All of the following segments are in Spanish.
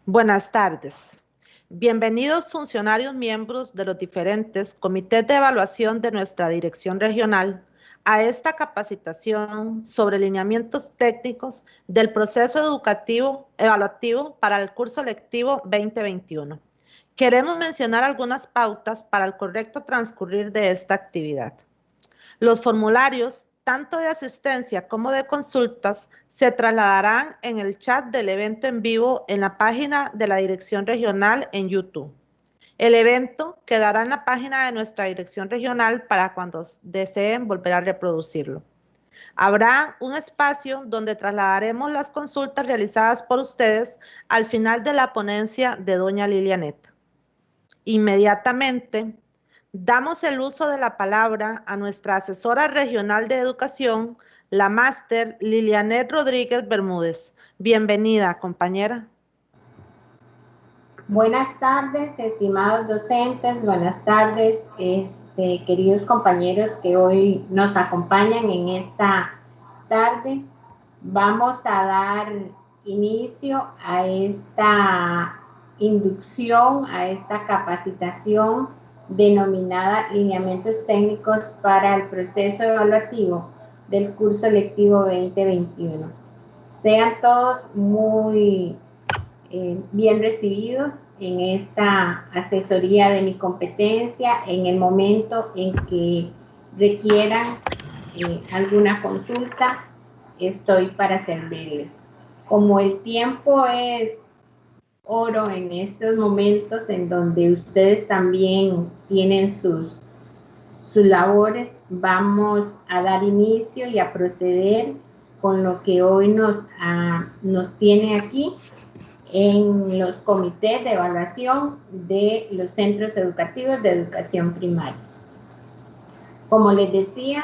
Buenas tardes. Bienvenidos funcionarios miembros de los diferentes comités de evaluación de nuestra dirección regional a esta capacitación sobre lineamientos técnicos del proceso educativo evaluativo para el curso lectivo 2021. Queremos mencionar algunas pautas para el correcto transcurrir de esta actividad. Los formularios, tanto de asistencia como de consultas, se trasladarán en el chat del evento en vivo en la página de la Dirección Regional en YouTube. El evento quedará en la página de nuestra Dirección Regional para cuando deseen volver a reproducirlo. Habrá un espacio donde trasladaremos las consultas realizadas por ustedes al final de la ponencia de doña Lilianeta. Inmediatamente, damos el uso de la palabra a nuestra asesora regional de educación, la máster Lilianet Rodríguez Bermúdez. Bienvenida, compañera. Buenas tardes, estimados docentes, buenas tardes, queridos compañeros que hoy nos acompañan en esta tarde. Vamos a dar inicio a esta inducción, a esta capacitación denominada Lineamientos Técnicos para el Proceso Evaluativo del curso lectivo 2021. Sean todos muy bien recibidos en esta asesoría de mi competencia en el momento en que requieran alguna consulta. Estoy para servirles. Como el tiempo es oro en estos momentos en donde ustedes también tienen sus labores, vamos a dar inicio y a proceder con lo que hoy nos tiene aquí en los comités de evaluación de los centros educativos de educación primaria. Como les decía,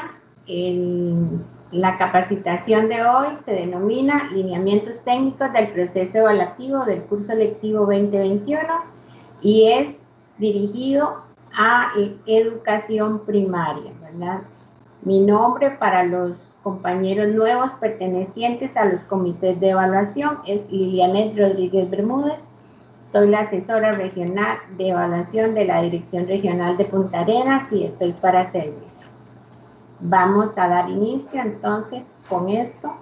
la capacitación de hoy se denomina Lineamientos Técnicos del Proceso Evaluativo del curso lectivo 2021 y es dirigido a educación primaria, ¿verdad? Mi nombre para los compañeros nuevos pertenecientes a los comités de evaluación es Lilianet Rodríguez Bermúdez. Soy la asesora regional de evaluación de la Dirección Regional de Punta Arenas y estoy para servirles. Vamos a dar inicio entonces con esto.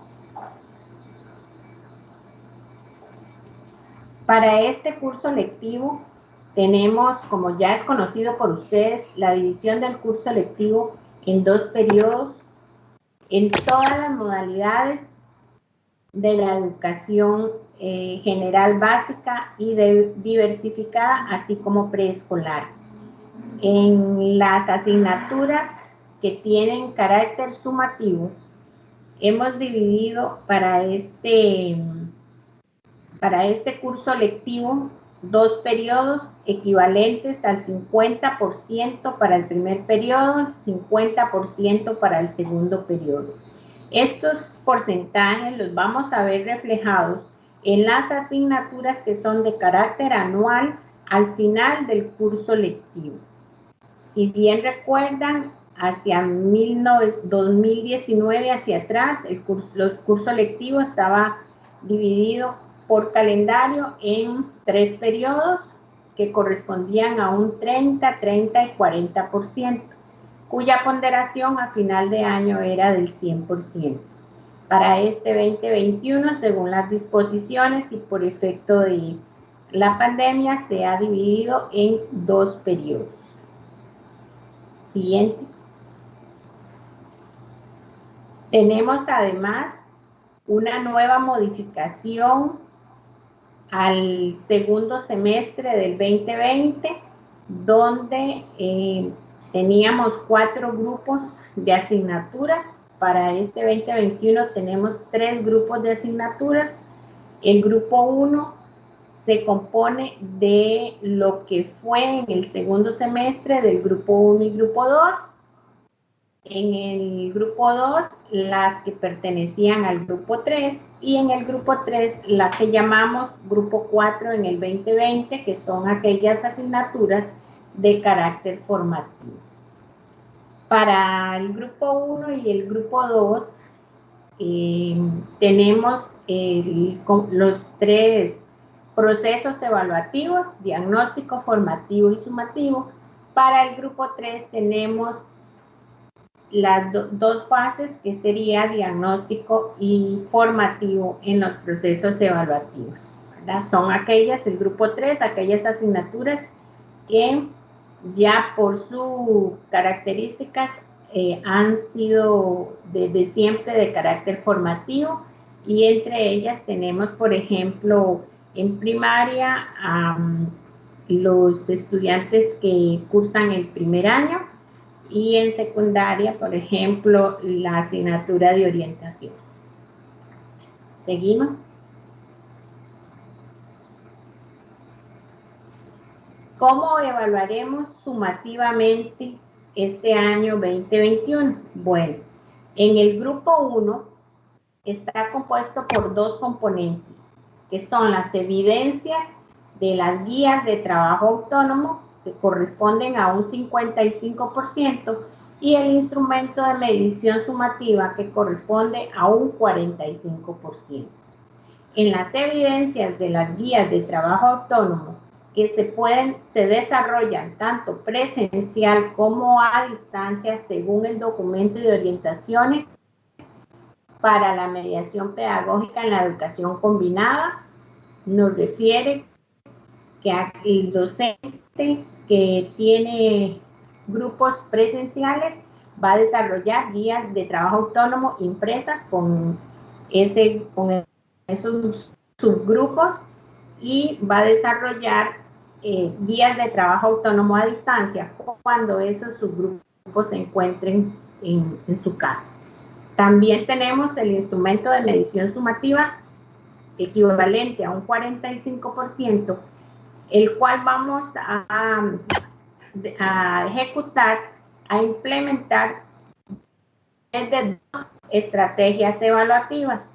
Para este curso lectivo tenemos, como ya es conocido por ustedes, la división del curso lectivo en 2 periodos en todas las modalidades de la educación general básica y diversificada, así como preescolar. En las asignaturas que tienen carácter sumativo, hemos dividido para este curso lectivo 2 periodos equivalentes al 50% para el primer periodo, 50% para el segundo periodo. Estos porcentajes los vamos a ver reflejados en las asignaturas que son de carácter anual al final del curso lectivo. Si bien recuerdan, hacia 2019 hacia atrás, el curso lectivo estaba dividido por calendario en 3 periodos que correspondían a un 30, 30 y 40%, cuya ponderación a final de año era del 100%. Para este 2021, según las disposiciones y por efecto de la pandemia, se ha dividido en 2 periodos. Siguiente. Tenemos además una nueva modificación al segundo semestre del 2020, donde teníamos 4 grupos de asignaturas. Para este 2021 tenemos 3 grupos de asignaturas. El grupo 1 se compone de lo que fue en el segundo semestre del grupo 1 y grupo 2. En el grupo 2, las que pertenecían al grupo 3, y en el grupo 3, la que llamamos grupo 4 en el 2020, que son aquellas asignaturas de carácter formativo. Para el grupo 1 y el grupo 2, tenemos los 3 procesos evaluativos, diagnóstico, formativo y sumativo. Para el grupo 3 tenemos las dos fases, que sería diagnóstico y formativo en los procesos evaluativos, ¿verdad? Son aquellas, el grupo 3, aquellas asignaturas que ya por sus características han sido desde siempre de carácter formativo, y entre ellas tenemos, por ejemplo, en primaria los estudiantes que cursan el primer año, y en secundaria, por ejemplo, la asignatura de orientación. Seguimos. ¿Cómo evaluaremos sumativamente este año 2021? Bueno, en el grupo 1 está compuesto por dos componentes, que son las evidencias de las guías de trabajo autónomo, que corresponden a un 55%, y el instrumento de medición sumativa, que corresponde a un 45%. En las evidencias de las guías de trabajo autónomo, que se desarrollan tanto presencial como a distancia según el documento de orientaciones para la mediación pedagógica en la educación combinada, nos refiere que el docente que tiene grupos presenciales va a desarrollar guías de trabajo autónomo impresas con esos subgrupos, y va a desarrollar guías de trabajo autónomo a distancia cuando esos subgrupos se encuentren en su casa. También tenemos el instrumento de medición sumativa equivalente a un 45%, el cual vamos a ejecutar, a implementar desde dos estrategias evaluativas.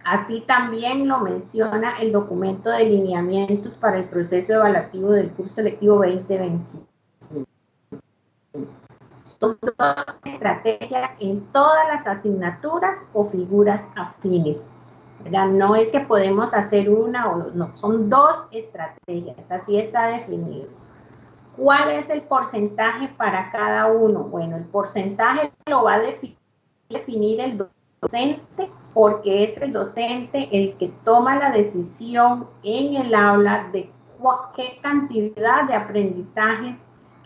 Así también lo menciona el documento de lineamientos para el proceso evaluativo del curso lectivo 2021. Son dos estrategias en todas las asignaturas o figuras afines, ¿verdad? No es que podemos hacer una o no, son dos estrategias, así está definido. ¿Cuál es el porcentaje para cada uno? Bueno, el porcentaje lo va a definir el docente, porque es el docente el que toma la decisión en el aula de qué cantidad de aprendizajes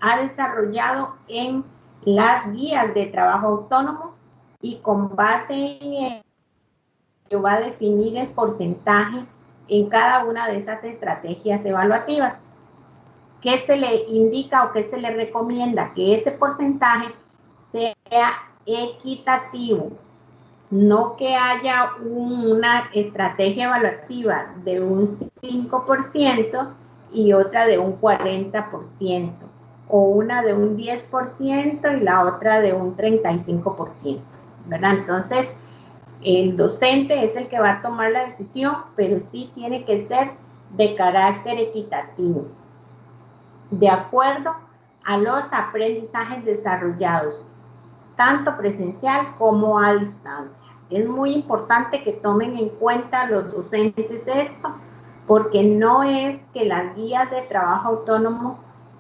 ha desarrollado en las guías de trabajo autónomo, y con base en ello va a definir el porcentaje en cada una de esas estrategias evaluativas. ¿Qué se le indica o qué se le recomienda? Que ese porcentaje sea equitativo, no que haya una estrategia evaluativa de un 5% y otra de un 40%, o una de un 10% y la otra de un 35%, ¿verdad? Entonces, el docente es el que va a tomar la decisión, pero sí tiene que ser de carácter equitativo, de acuerdo a los aprendizajes desarrollados, tanto presencial como a distancia. Es muy importante que tomen en cuenta los docentes esto, porque no es que las guías de trabajo autónomo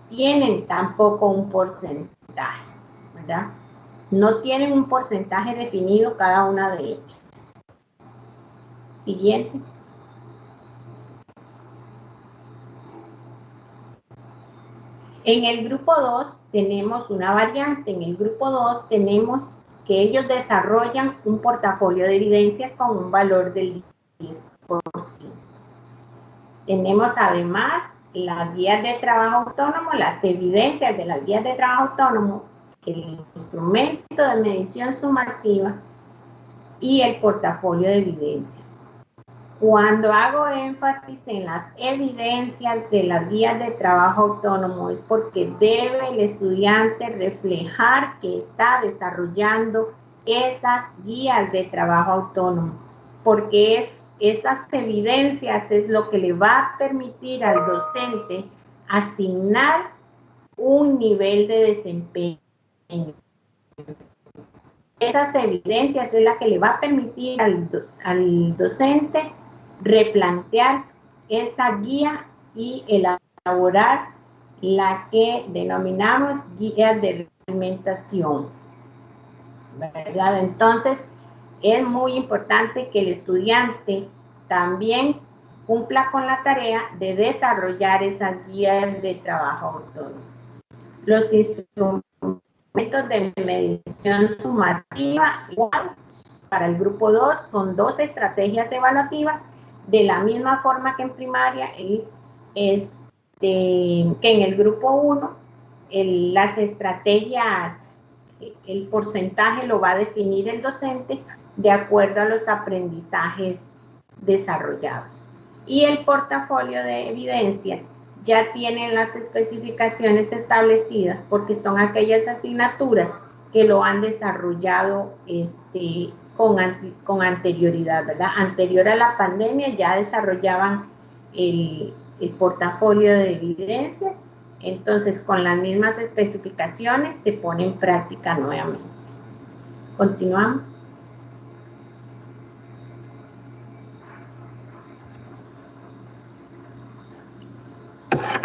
tienen tampoco un porcentaje, ¿verdad? No tienen un porcentaje definido cada una de ellas. Siguiente. En el grupo 2 tenemos una variante. En el grupo 2 tenemos que ellos desarrollan un portafolio de evidencias con un valor del 10%. Tenemos además las guías de trabajo autónomo, las evidencias de las guías de trabajo autónomo, el instrumento de medición sumativa y el portafolio de evidencias. Cuando hago énfasis en las evidencias de las guías de trabajo autónomo, es porque debe el estudiante reflejar que está desarrollando esas guías de trabajo autónomo, porque esas evidencias es lo que le va a permitir al docente asignar un nivel de desempeño. Esas evidencias es la que le va a permitir al docente replantear esa guía y elaborar la que denominamos guía de alimentación, ¿verdad? Entonces, es muy importante que el estudiante también cumpla con la tarea de desarrollar esas guías de trabajo autónomo. Los instrumentos de medición sumativa, igual, para el grupo 2, son 2 estrategias evaluativas, de la misma forma que en primaria, que en el grupo 1, las estrategias, el porcentaje lo va a definir el docente de acuerdo a los aprendizajes desarrollados. Y el portafolio de evidencias ya tienen las especificaciones establecidas porque son aquellas asignaturas que lo han desarrollado con anterioridad, ¿verdad? Anterior a la pandemia ya desarrollaban el portafolio de evidencias, entonces con las mismas especificaciones se pone en práctica nuevamente. Continuamos.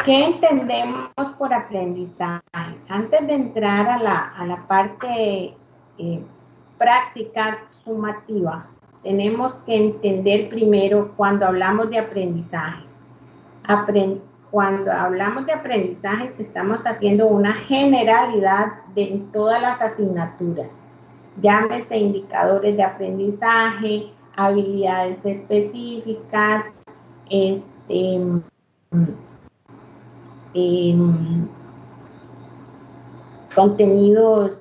¿Qué entendemos por aprendizajes? Antes de entrar a la parte práctica sumativa, tenemos que entender primero cuando hablamos de aprendizajes. Cuando hablamos de aprendizajes, estamos haciendo una generalidad de todas las asignaturas. Llámese indicadores de aprendizaje, habilidades específicas, contenidos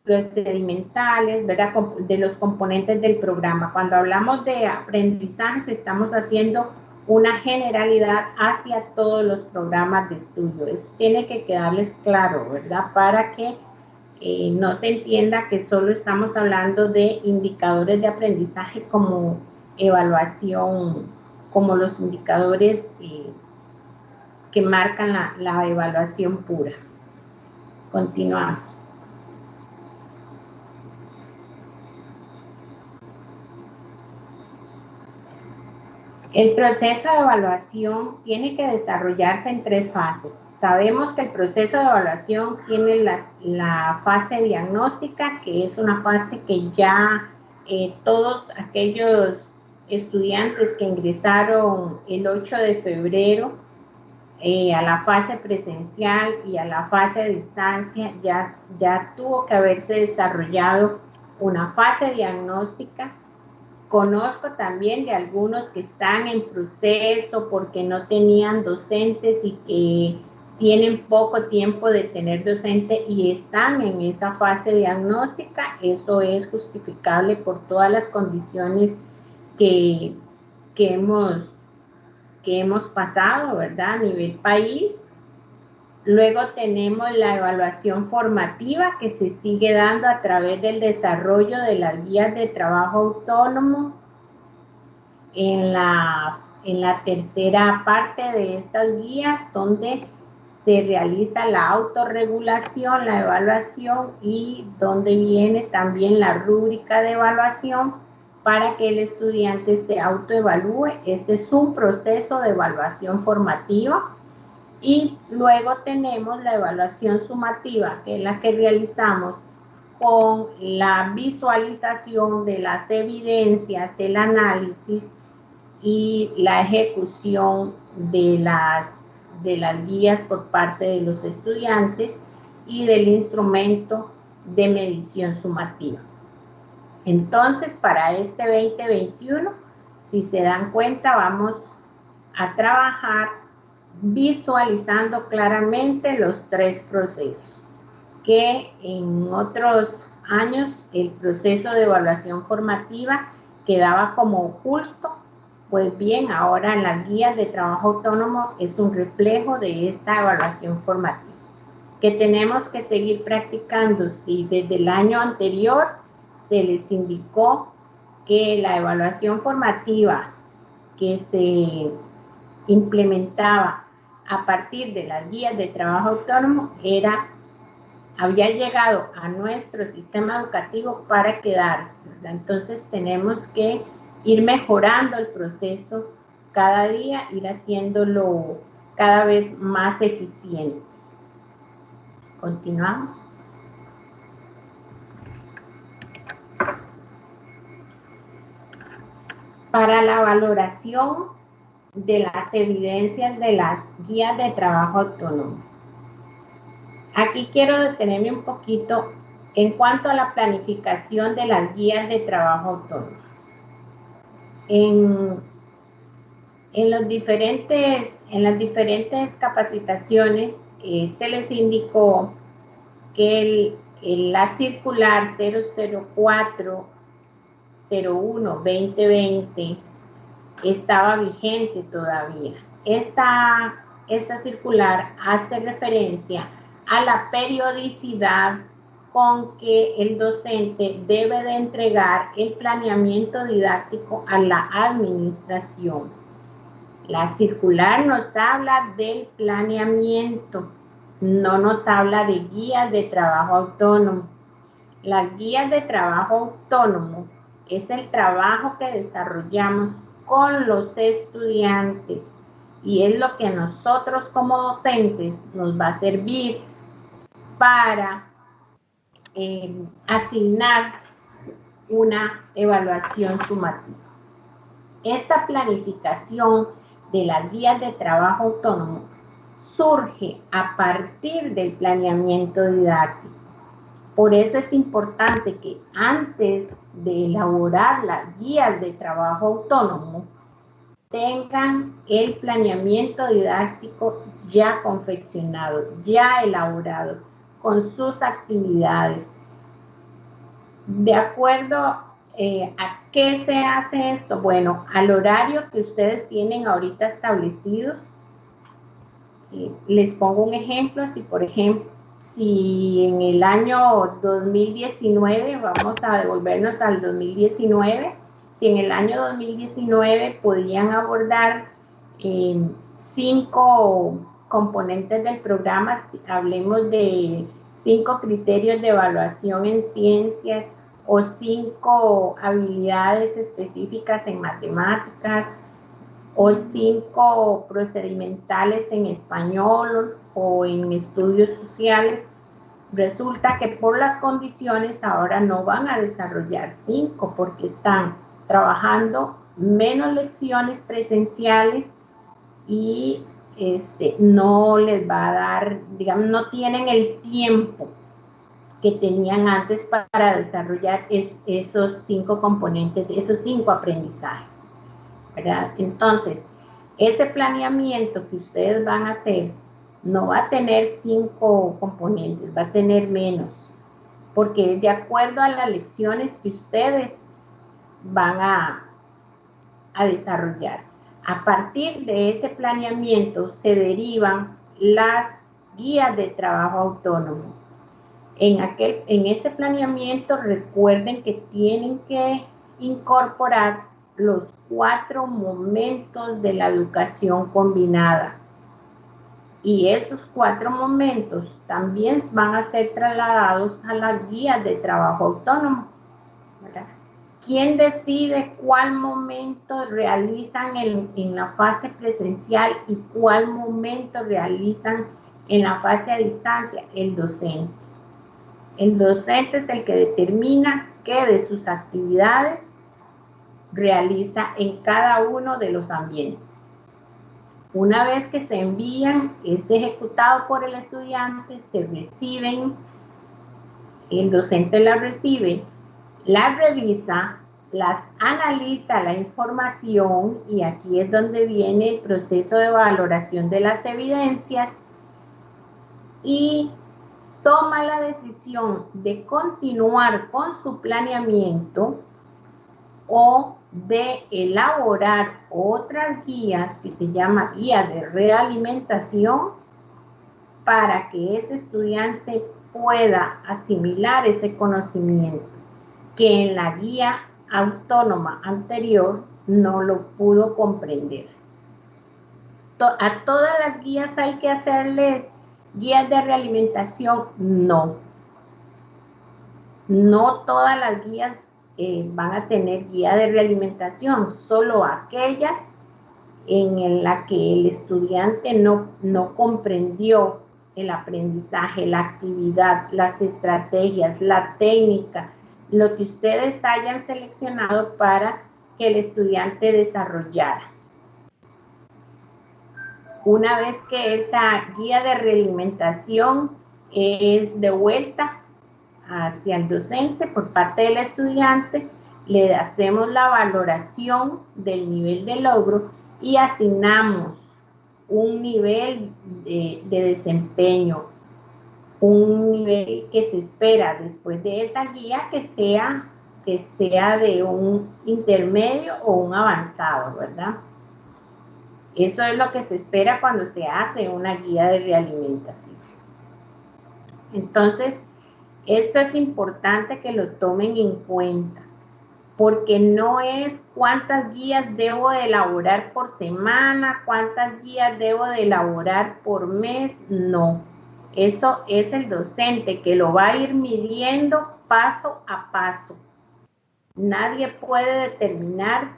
procedimentales, ¿verdad? De los componentes del programa. Cuando hablamos de aprendizajes, estamos haciendo una generalidad hacia todos los programas de estudio. Eso tiene que quedarles claro, ¿verdad? Para que no se entienda que solo estamos hablando de indicadores de aprendizaje como evaluación, como los indicadores que marcan la evaluación pura. Continuamos. El proceso de evaluación tiene que desarrollarse en 3 fases. Sabemos que el proceso de evaluación tiene la fase diagnóstica, que es una fase que ya todos aquellos estudiantes que ingresaron el 8 de febrero a la fase presencial y a la fase de distancia, ya tuvo que haberse desarrollado una fase diagnóstica. Conozco también de algunos que están en proceso porque no tenían docentes y que tienen poco tiempo de tener docente y están en esa fase diagnóstica. Eso es justificable por todas las condiciones que hemos pasado, ¿verdad? A nivel país. Luego tenemos la evaluación formativa que se sigue dando a través del desarrollo de las guías de trabajo autónomo. En la tercera parte de estas guías, donde se realiza la autorregulación, la evaluación y donde viene también la rúbrica de evaluación para que el estudiante se autoevalúe. Este es un proceso de evaluación formativa. Y luego tenemos la evaluación sumativa, que es la que realizamos con la visualización de las evidencias, el análisis y la ejecución de las guías por parte de los estudiantes y del instrumento de medición sumativa. Entonces, para este 2021, si se dan cuenta, vamos a trabajar visualizando claramente los 3 procesos, que en otros años el proceso de evaluación formativa quedaba como oculto. Pues bien, ahora en las guías de trabajo autónomo es un reflejo de esta evaluación formativa, que tenemos que seguir practicando. Si desde el año anterior se les indicó que la evaluación formativa que se implementaba a partir de las guías de trabajo autónomo había llegado a nuestro sistema educativo para quedarse, ¿verdad? Entonces tenemos que ir mejorando el proceso cada día ir haciéndolo cada vez más eficiente. Continuamos. Para la valoración de las evidencias de las guías de trabajo autónomo. Aquí quiero detenerme un poquito en cuanto a la planificación de las guías de trabajo autónomo. En las diferentes capacitaciones se les indicó que la circular 004-01-2020 estaba vigente todavía. Esta circular hace referencia a la periodicidad con que el docente debe de entregar el planeamiento didáctico a la administración. La circular nos habla del planeamiento, no nos habla de guías de trabajo autónomo. Las guías de trabajo autónomo es el trabajo que desarrollamos con los estudiantes y es lo que a nosotros como docentes nos va a servir para asignar una evaluación sumativa. Esta planificación de las guías de trabajo autónomo surge a partir del planeamiento didáctico. Por eso es importante que antes de elaborar las guías de trabajo autónomo, tengan el planeamiento didáctico ya confeccionado, ya elaborado, con sus actividades. De acuerdo a qué se hace esto, bueno, al horario que ustedes tienen ahorita establecidos. Les pongo un ejemplo, si en el año 2019, vamos a devolvernos al 2019, si en el año 2019 podían abordar 5 componentes del programa, hablemos de 5 criterios de evaluación en ciencias o 5 habilidades específicas en matemáticas o 5 procedimentales en español o en estudios sociales, resulta que por las condiciones ahora no van a desarrollar 5 porque están trabajando menos lecciones presenciales y no les va a dar, digamos, no tienen el tiempo que tenían antes para desarrollar esos 5 componentes, esos 5 aprendizajes, ¿verdad? Entonces, ese planeamiento que ustedes van a hacer no va a tener 5 componentes, va a tener menos, porque es de acuerdo a las lecciones que ustedes van a desarrollar. A partir de ese planeamiento se derivan las guías de trabajo autónomo. En ese planeamiento recuerden que tienen que incorporar los 4 momentos de la educación combinada. Y esos 4 momentos también van a ser trasladados a las guías de trabajo autónomo, ¿verdad? ¿Quién decide cuál momento realizan en la fase presencial y cuál momento realizan en la fase a distancia? El docente. El docente es el que determina qué de sus actividades realiza en cada uno de los ambientes. Una vez que se envían, es ejecutado por el estudiante, se reciben, el docente las recibe, las revisa, las analiza la información y aquí es donde viene el proceso de valoración de las evidencias y toma la decisión de continuar con su planeamiento o de elaborar otras guías que se llama guía de realimentación para que ese estudiante pueda asimilar ese conocimiento que en la guía autónoma anterior no lo pudo comprender. ¿A todas las guías hay que hacerles guías de realimentación? No. No todas las guías van a tener guía de realimentación, solo aquellas en la que el estudiante no comprendió el aprendizaje, la actividad, las estrategias, la técnica, lo que ustedes hayan seleccionado para que el estudiante desarrollara. Una vez que esa guía de realimentación es devuelta hacia el docente por parte del estudiante, le hacemos la valoración del nivel de logro y asignamos un nivel de desempeño, un nivel que se espera después de esa guía que sea de un intermedio o un avanzado, ¿verdad? Eso es lo que se espera cuando se hace una guía de realimentación. Entonces, esto es importante que lo tomen en cuenta, porque no es cuántas guías debo de elaborar por semana, cuántas guías debo de elaborar por mes, no. Eso es el docente que lo va a ir midiendo paso a paso. Nadie puede determinar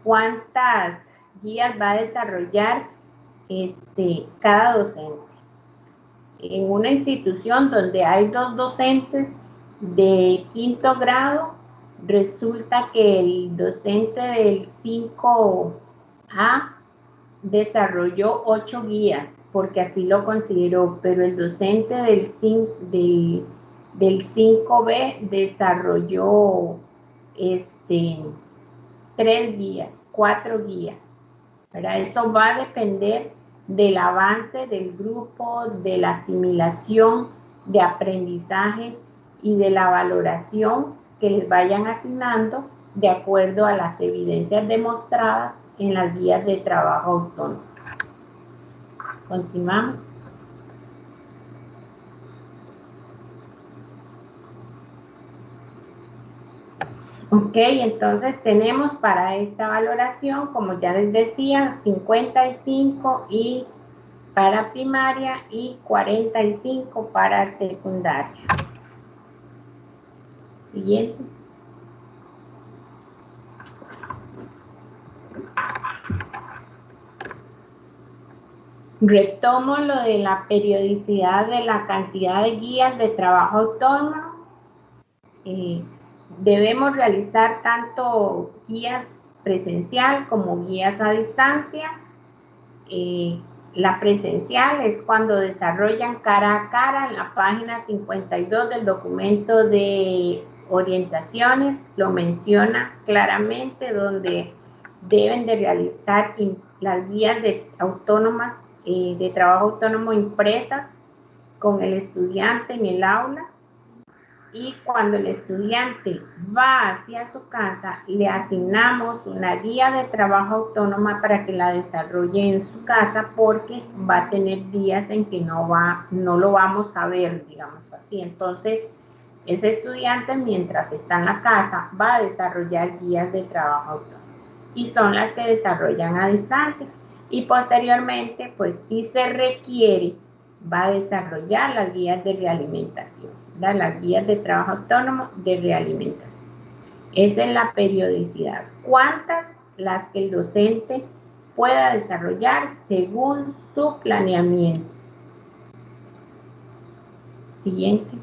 cuántas guías va a desarrollar cada docente. En una institución donde hay 2 docentes de 5º grado, resulta que el docente del 5A desarrolló 8 guías, porque así lo consideró, pero el docente del 5B desarrolló 3 guías, 4 guías. ¿Verdad? Eso va a depender del avance del grupo, de la asimilación de aprendizajes y de la valoración que les vayan asignando de acuerdo a las evidencias demostradas en las guías de trabajo autónomo. Continuamos. Ok, entonces tenemos para esta valoración, como ya les decía, 55 y para primaria y 45 para secundaria. Siguiente. Retomo lo de la periodicidad de la cantidad de guías de trabajo autónomo. Debemos realizar tanto guías presencial como guías a distancia. La presencial es cuando desarrollan cara a cara en la página 52 del documento de orientaciones, lo menciona claramente donde deben de realizar las guías autónomas de trabajo autónomo impresas con el estudiante en el aula. Y cuando el estudiante va hacia su casa, le asignamos una guía de trabajo autónoma para que la desarrolle en su casa, porque va a tener días en que no lo vamos a ver, digamos así. Entonces, ese estudiante, mientras está en la casa, va a desarrollar guías de trabajo autónomo. Y son las que desarrollan a distancia. Y posteriormente, pues si se requiere, va a desarrollar las guías de realimentación, ¿verdad? Las guías de trabajo autónomo de realimentación. Esa es la periodicidad. ¿Cuántas? Las que el docente pueda desarrollar según su planeamiento. Siguiente.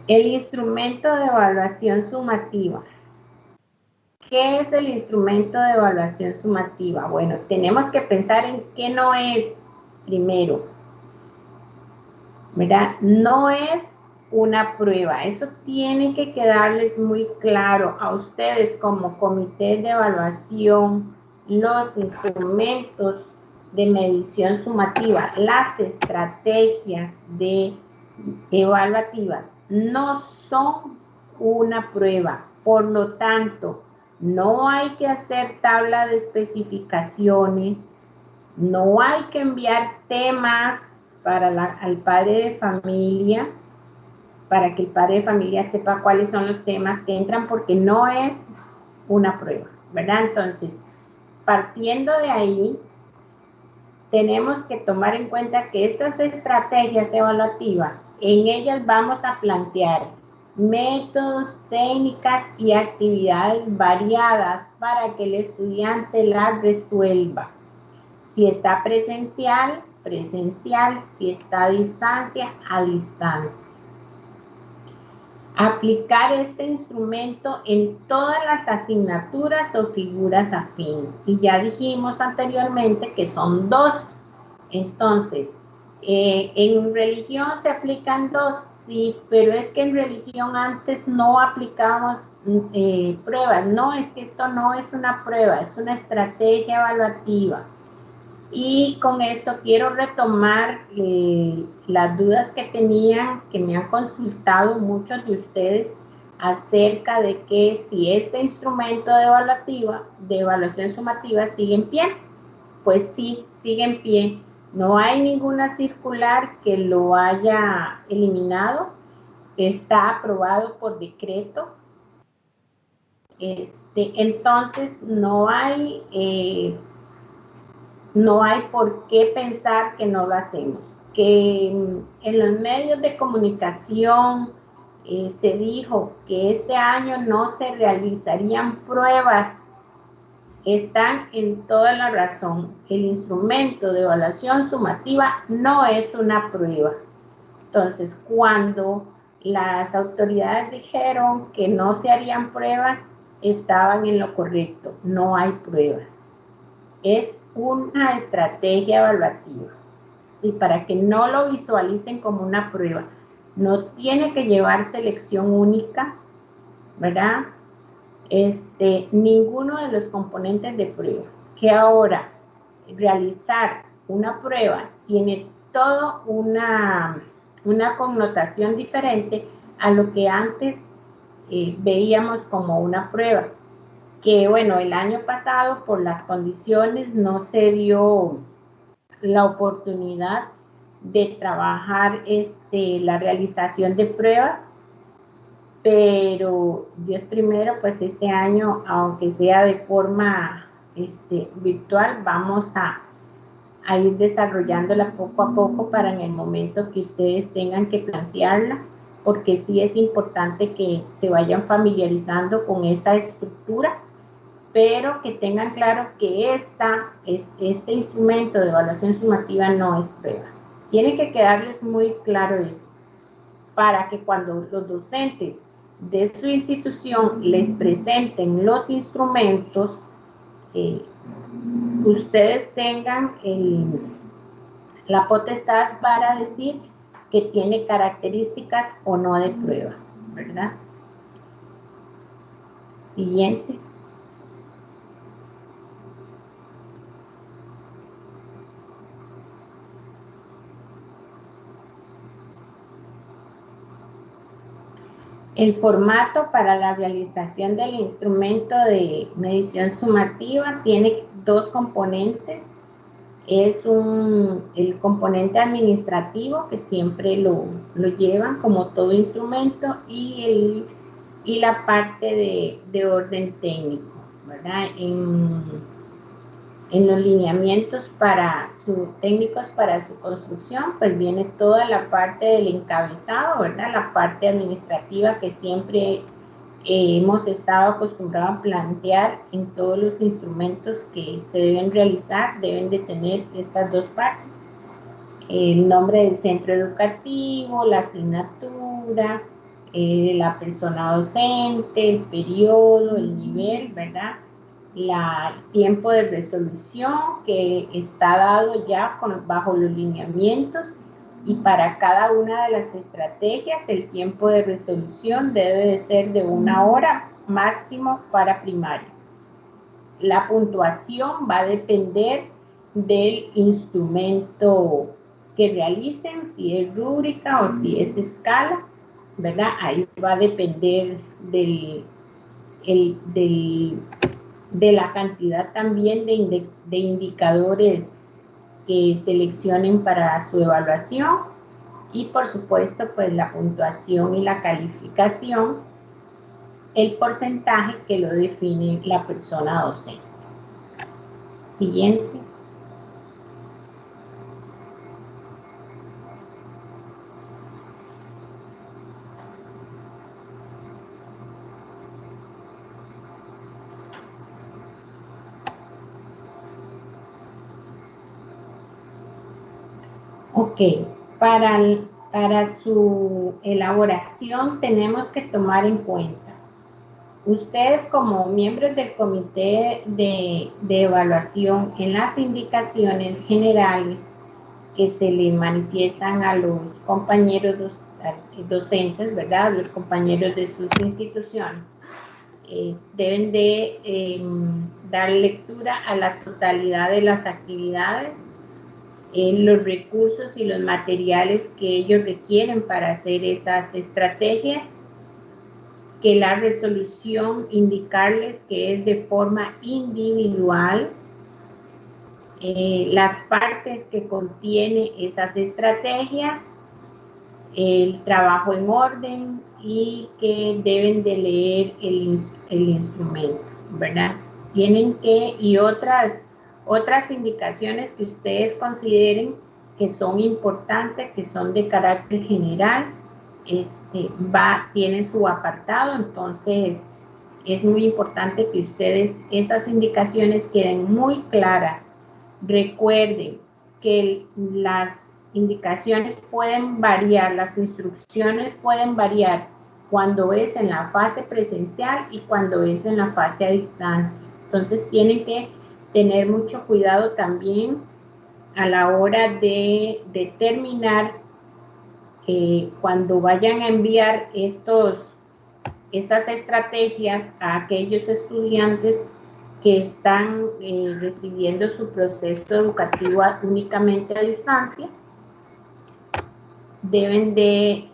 El instrumento de evaluación sumativa. ¿Qué es el instrumento de evaluación sumativa? Bueno, tenemos que pensar en qué no es primero, ¿verdad? No es una prueba. Eso tiene que quedarles muy claro a ustedes como comité de evaluación, los instrumentos de medición sumativa, las estrategias evaluativas no son una prueba. Por lo tanto, no hay que hacer tabla de especificaciones, no hay que enviar temas al padre de familia, para que el padre de familia sepa cuáles son los temas que entran, porque no es una prueba, ¿verdad? Entonces, partiendo de ahí, tenemos que tomar en cuenta que estas estrategias evaluativas, en ellas vamos a plantear métodos, técnicas y actividades variadas para que el estudiante las resuelva. Si está presencial, presencial; si está a distancia, a distancia. Aplicar este instrumento en todas las asignaturas o figuras afín. Y ya dijimos anteriormente que son 2. Entonces, en religión se aplican 2, sí, pero es que en religión antes no aplicamos pruebas. No, es que esto no es una prueba, es una estrategia evaluativa. Y con esto quiero retomar las dudas que tenían, que me han consultado muchos de ustedes acerca de que si este instrumento de evaluación sumativa sigue en pie. Pues sí, sigue en pie. No hay ninguna circular que lo haya eliminado. Está aprobado por decreto. Entonces no hay por qué pensar que no lo hacemos. Que en los medios de comunicación se dijo que este año no se realizarían pruebas. Están en toda la razón. El instrumento de evaluación sumativa no es una prueba. Entonces, cuando las autoridades dijeron que no se harían pruebas, estaban en lo correcto. No hay pruebas. Es una estrategia evaluativa. Sí, para que no lo visualicen como una prueba. No tiene que llevar selección única, ¿verdad? Ninguno de los componentes de prueba. Que ahora realizar una prueba tiene toda una connotación diferente a lo que antes veíamos como una prueba. Que bueno, el año pasado por las condiciones no se dio la oportunidad de trabajar la realización de pruebas, pero Dios primero, pues este año, aunque sea de forma virtual, vamos a ir desarrollándola poco a poco para en el momento que ustedes tengan que plantearla, porque sí es importante que se vayan familiarizando con esa estructura, pero que tengan claro que este instrumento de evaluación sumativa no es prueba. Tiene que quedarles muy claro eso, para que cuando los docentes de su institución les presenten los instrumentos, ustedes tengan la potestad para decir que tiene características o no de prueba, ¿verdad? Siguiente. El formato para la realización del instrumento de medición sumativa tiene 2 componentes. Es el componente administrativo, que siempre lo llevan como todo instrumento, y la parte de orden técnico, ¿verdad? En los lineamientos técnicos para su construcción, pues viene toda la parte del encabezado, ¿verdad? La parte administrativa que siempre hemos estado acostumbrados a plantear en todos los instrumentos que se deben realizar, deben de tener estas 2 partes. El nombre del centro educativo, la asignatura, la persona docente, el periodo, el nivel, ¿verdad? El tiempo de resolución que está dado ya bajo los lineamientos, y para cada una de las estrategias el tiempo de resolución debe de ser de 1 hora máximo para primaria. La puntuación va a depender del instrumento que realicen, si es rúbrica o si es escala, ¿verdad? Ahí va a depender de la cantidad también de indicadores que seleccionen para su evaluación, y por supuesto pues la puntuación y la calificación, el porcentaje que lo define la persona docente. Siguiente. Ok, para su elaboración tenemos que tomar en cuenta, ustedes como miembros del comité de evaluación, en las indicaciones generales que se le manifiestan a los compañeros docentes, ¿verdad? Los compañeros de sus instituciones, deben de dar lectura a la totalidad de las actividades, los recursos y los materiales que ellos requieren para hacer esas estrategias, que la resolución indicarles que es de forma individual, las partes que contiene esas estrategias, el trabajo en orden y que deben de leer el instrumento, ¿verdad? Tienen que, y otras indicaciones que ustedes consideren que son importantes, que son de carácter general, tienen su apartado, entonces es muy importante que ustedes esas indicaciones queden muy claras. Recuerden que las indicaciones pueden variar, las instrucciones pueden variar cuando es en la fase presencial y cuando es en la fase a distancia. Entonces tienen que tener mucho cuidado también a la hora de determinar cuando vayan a enviar estas estrategias a aquellos estudiantes que están recibiendo su proceso educativo únicamente a distancia, deben de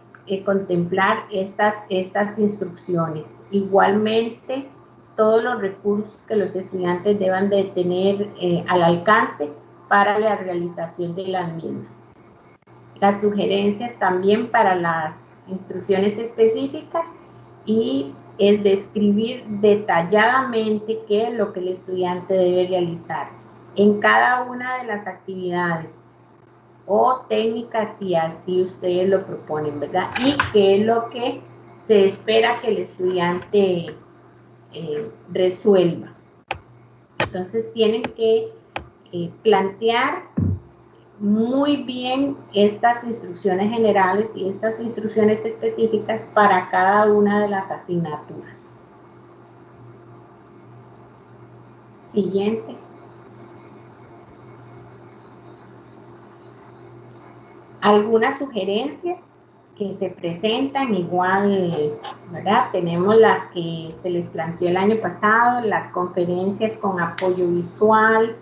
contemplar estas instrucciones. Igualmente, todos los recursos que los estudiantes deban de tener al alcance para la realización de las mismas. Las sugerencias también para las instrucciones específicas y es describir detalladamente qué es lo que el estudiante debe realizar en cada una de las actividades o técnicas si así ustedes lo proponen, ¿verdad? Y qué es lo que se espera que el estudiante resuelva. Entonces tienen que plantear muy bien estas instrucciones generales y estas instrucciones específicas para cada una de las asignaturas. Siguiente. Algunas sugerencias que se presentan igual, ¿verdad? Tenemos las que se les planteó el año pasado, las conferencias con apoyo visual,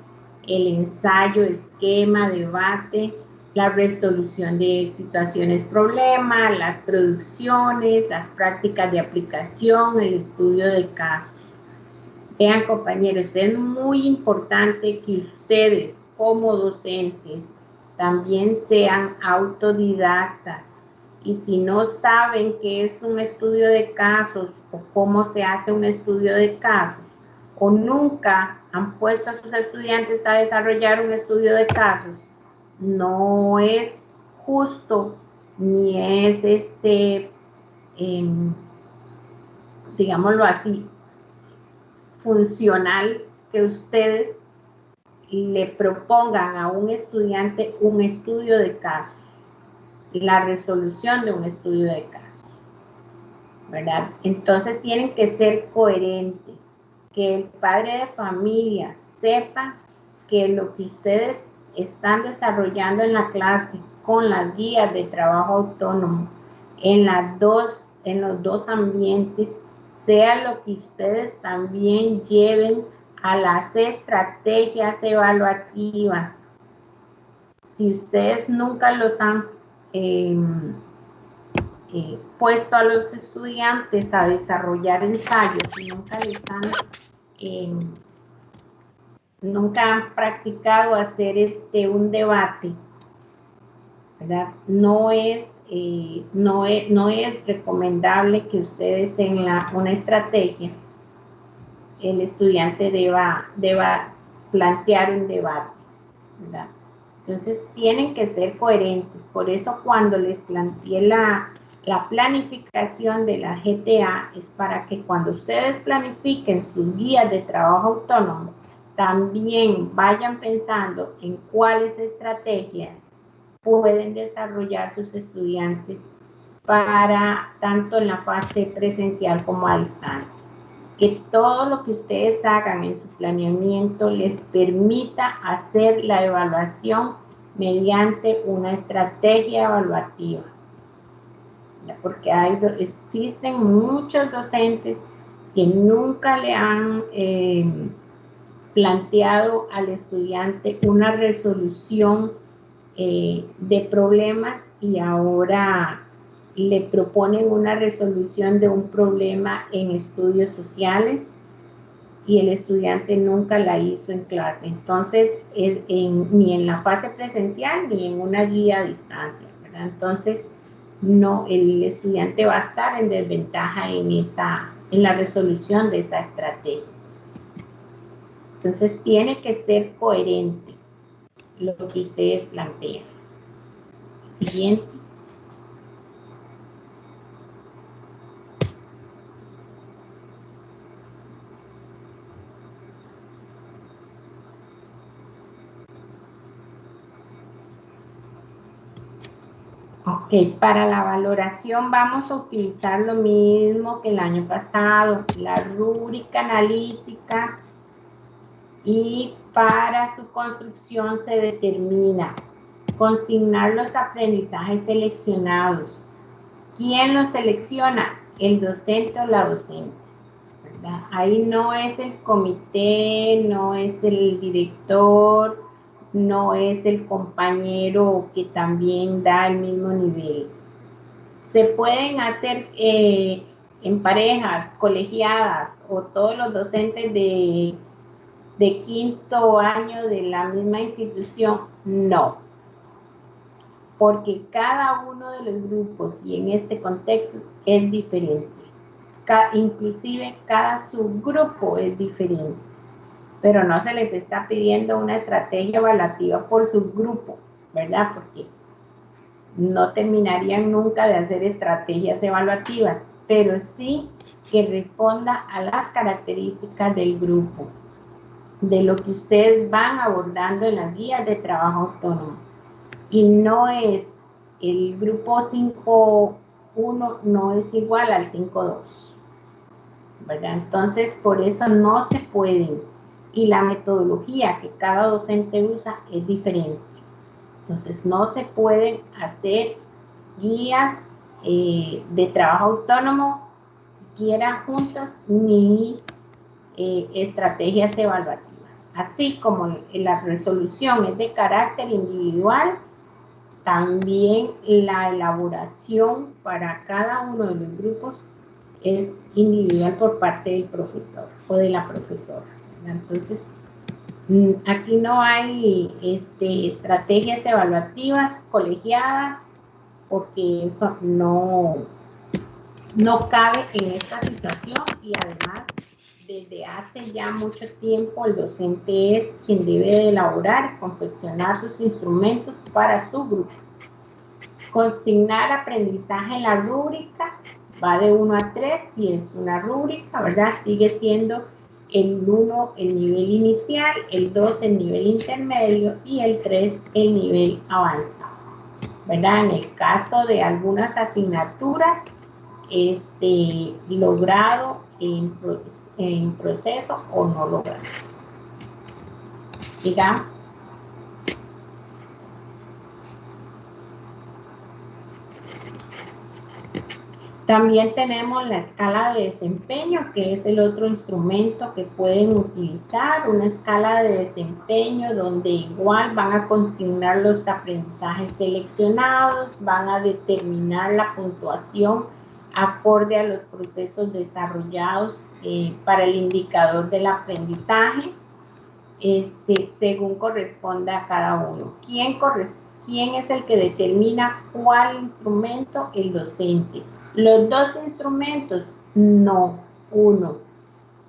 el ensayo, esquema, debate, la resolución de situaciones problema, las producciones, las prácticas de aplicación, el estudio de casos. Vean, compañeros, es muy importante que ustedes como docentes también sean autodidactas. Y si no saben qué es un estudio de casos o cómo se hace un estudio de casos, o nunca han puesto a sus estudiantes a desarrollar un estudio de casos, no es justo ni es digámoslo así, funcional que ustedes le propongan a un estudiante un estudio de casos, la resolución de un estudio de casos, ¿verdad? Entonces tienen que ser coherentes, que el padre de familia sepa que lo que ustedes están desarrollando en la clase con las guías de trabajo autónomo en los dos ambientes sea lo que ustedes también lleven a las estrategias evaluativas. Si ustedes nunca los han puesto a los estudiantes a desarrollar ensayos y nunca han practicado hacer un debate, ¿verdad? No es recomendable que ustedes en una estrategia el estudiante deba plantear un debate, ¿verdad? Entonces tienen que ser coherentes. Por eso cuando les planteé la planificación de la GTA es para que cuando ustedes planifiquen sus guías de trabajo autónomo también vayan pensando en cuáles estrategias pueden desarrollar sus estudiantes para tanto en la fase presencial como a distancia. Que todo lo que ustedes hagan en su planeamiento les permita hacer la evaluación mediante una estrategia evaluativa. Porque existen muchos docentes que nunca le han planteado al estudiante una resolución de problemas y ahora le proponen una resolución de un problema en estudios sociales y el estudiante nunca la hizo en clase. Entonces, ni en la fase presencial ni en una guía a distancia, ¿verdad? Entonces, no, el estudiante va a estar en desventaja en la resolución de esa estrategia. Entonces, tiene que ser coherente lo que ustedes plantean. Siguiente. Ok, para la valoración vamos a utilizar lo mismo que el año pasado, la rúbrica analítica, y para su construcción se determina consignar los aprendizajes seleccionados. ¿Quién los selecciona? El docente o la docente, ¿verdad? Ahí no es el comité, no es el director, no es el compañero que también da el mismo nivel. Se pueden hacer en parejas, colegiadas, o todos los docentes de quinto año de la misma institución, no. Porque cada uno de los grupos, y en este contexto, es diferente. Inclusive cada subgrupo es diferente. Pero no se les está pidiendo una estrategia evaluativa por subgrupo, ¿verdad? Porque no terminarían nunca de hacer estrategias evaluativas, pero sí que responda a las características del grupo, de lo que ustedes van abordando en las guías de trabajo autónomo. Y no es el grupo 5.1 no es igual al 5.2, ¿verdad? Entonces, por eso no se pueden. Y la metodología que cada docente usa es diferente. Entonces, no se pueden hacer guías de trabajo autónomo, siquiera juntas, ni estrategias evaluativas. Así como la resolución es de carácter individual, también la elaboración para cada uno de los grupos es individual por parte del profesor o de la profesora. Entonces, aquí no hay estrategias evaluativas colegiadas, porque eso no cabe en esta situación, y además desde hace ya mucho tiempo el docente es quien debe de elaborar y confeccionar sus instrumentos para su grupo. Consignar aprendizaje en la rúbrica va de 1 a 3, si es una rúbrica, ¿verdad? Sigue siendo el 1 el nivel inicial, el 2 el nivel intermedio y el 3 el nivel avanzado, ¿verdad? En el caso de algunas asignaturas, logrado en proceso o no logrado. Digamos. También tenemos la escala de desempeño, que es el otro instrumento que pueden utilizar, una escala de desempeño donde igual van a consignar los aprendizajes seleccionados, van a determinar la puntuación acorde a los procesos desarrollados para el indicador del aprendizaje, según corresponda a cada uno. ¿Quién es el que determina cuál instrumento? El docente. ¿Los dos instrumentos? No, uno.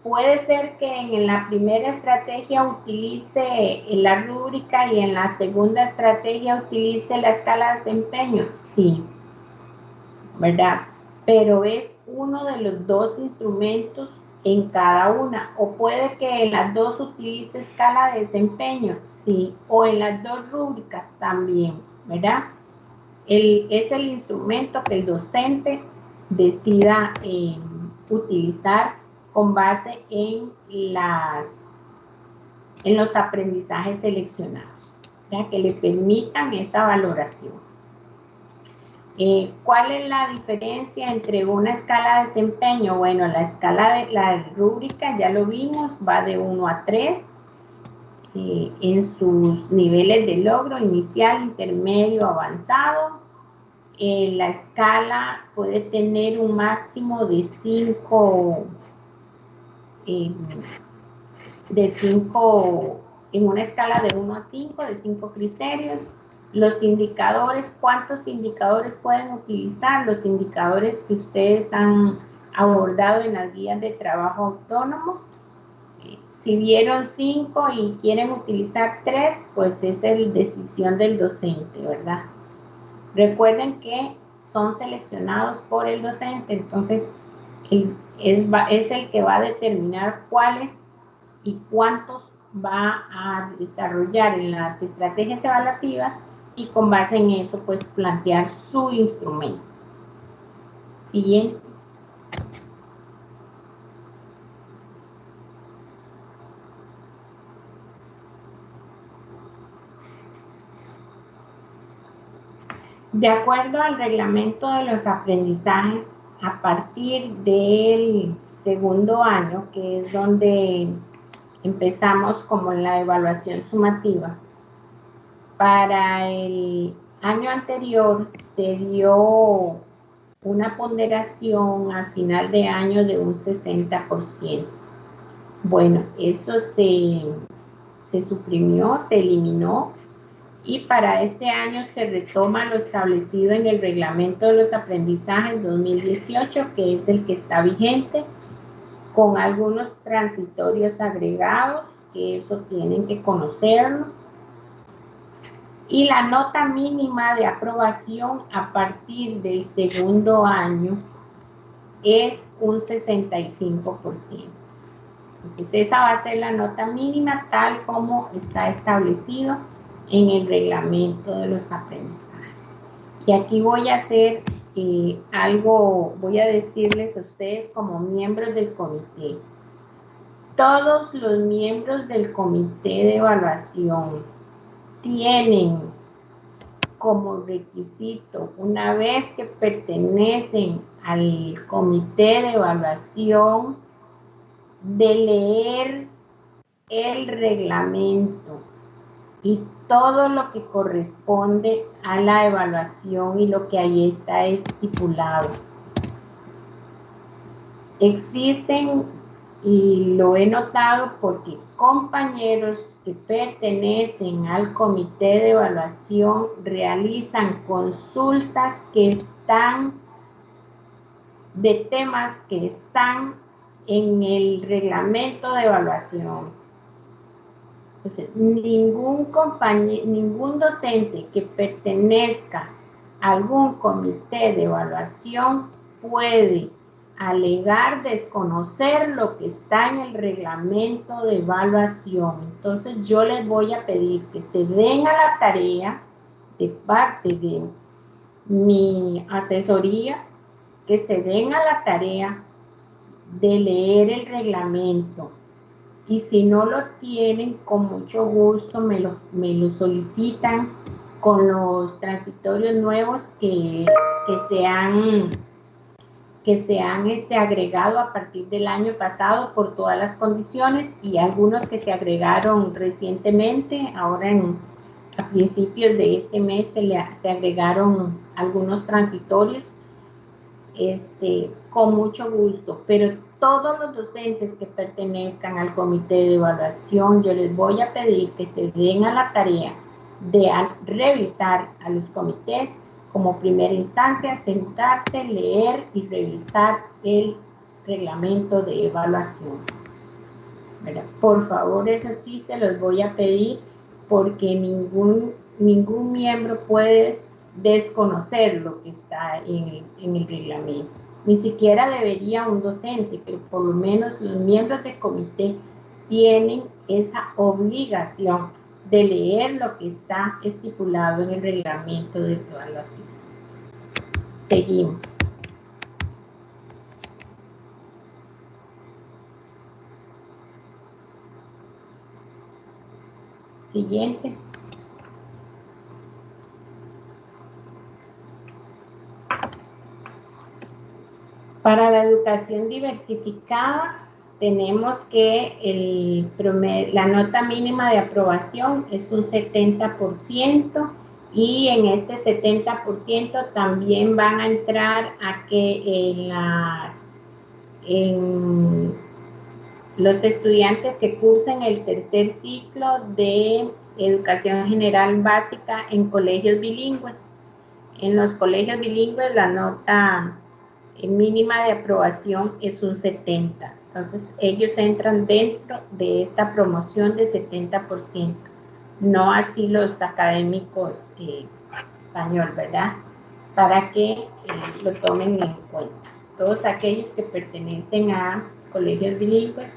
Puede ser que en la primera estrategia utilice la rúbrica y en la segunda estrategia utilice la escala de desempeño. Sí, ¿verdad? Pero es uno de los dos instrumentos en cada una. O puede que en las dos utilice escala de desempeño, sí, o en las dos rúbricas también. ¿verdad? Es el instrumento que el docente decida utilizar con base en los aprendizajes seleccionados, ¿verdad? Que le permitan esa valoración. ¿Cuál es la diferencia entre una escala de desempeño? Bueno, la escala de la rúbrica, ya lo vimos, va de 1 a 3 en sus niveles de logro, inicial, intermedio, avanzado. La escala puede tener un máximo de 5 en una escala de 1 a 5, de 5 criterios. Los indicadores, ¿cuántos indicadores pueden utilizar? Los indicadores que ustedes han abordado en las guías de trabajo autónomo. Si vieron 5 y quieren utilizar 3, pues es la decisión del docente, ¿verdad? Recuerden que son seleccionados por el docente, entonces es el que va a determinar cuáles y cuántos va a desarrollar en las estrategias evaluativas y con base en eso, pues plantear su instrumento. Siguiente. De acuerdo al reglamento de los aprendizajes, a partir del segundo año, que es donde empezamos como la evaluación sumativa, para el año anterior se dio una ponderación al final de año de un 60%. Bueno, eso se suprimió, se eliminó, y para este año se retoma lo establecido en el Reglamento de los Aprendizajes 2018, que es el que está vigente, con algunos transitorios agregados, que eso tienen que conocerlo. Y la nota mínima de aprobación a partir del segundo año es un 65%. Entonces esa va a ser la nota mínima tal como está establecido en el reglamento de los aprendizajes. Y aquí voy a hacer voy a decirles a ustedes como miembros del comité. Todos los miembros del comité de evaluación tienen como requisito, una vez que pertenecen al comité de evaluación, de leer el reglamento y todo lo que corresponde a la evaluación y lo que ahí está estipulado. Existen, y lo he notado porque compañeros que pertenecen al comité de evaluación realizan consultas que están de temas que están en el reglamento de evaluación. Entonces, ningún docente que pertenezca a algún comité de evaluación puede alegar desconocer lo que está en el reglamento de evaluación. Entonces, yo les voy a pedir que se den a la tarea de parte de mi asesoría, que se den a la tarea de leer el reglamento. Y si no lo tienen, con mucho gusto me lo solicitan con los transitorios nuevos que se han agregado a partir del año pasado por todas las condiciones, y algunos que se agregaron recientemente. Ahora a principios de este mes se agregaron algunos transitorios, con mucho gusto. Pero todos los docentes que pertenezcan al comité de evaluación, yo les voy a pedir que se den a la tarea de revisar a los comités como primera instancia, sentarse, leer y revisar el reglamento de evaluación. ¿Verdad? Por favor, eso sí se los voy a pedir, porque ningún miembro puede desconocer lo que está en el reglamento. Ni siquiera debería un docente, pero por lo menos los miembros del comité tienen esa obligación de leer lo que está estipulado en el reglamento de evaluación. Seguimos. Siguiente. Para la educación diversificada, tenemos que la nota mínima de aprobación es un 70%, y en este 70% también van a entrar a que en los estudiantes que cursen el tercer ciclo de educación general básica en colegios bilingües. En los colegios bilingües la nota mínima de aprobación es un 70. Entonces ellos entran dentro de esta promoción de 70%. No así los académicos español, ¿verdad? Para que lo tomen en cuenta. Todos aquellos que pertenecen a colegios bilingües,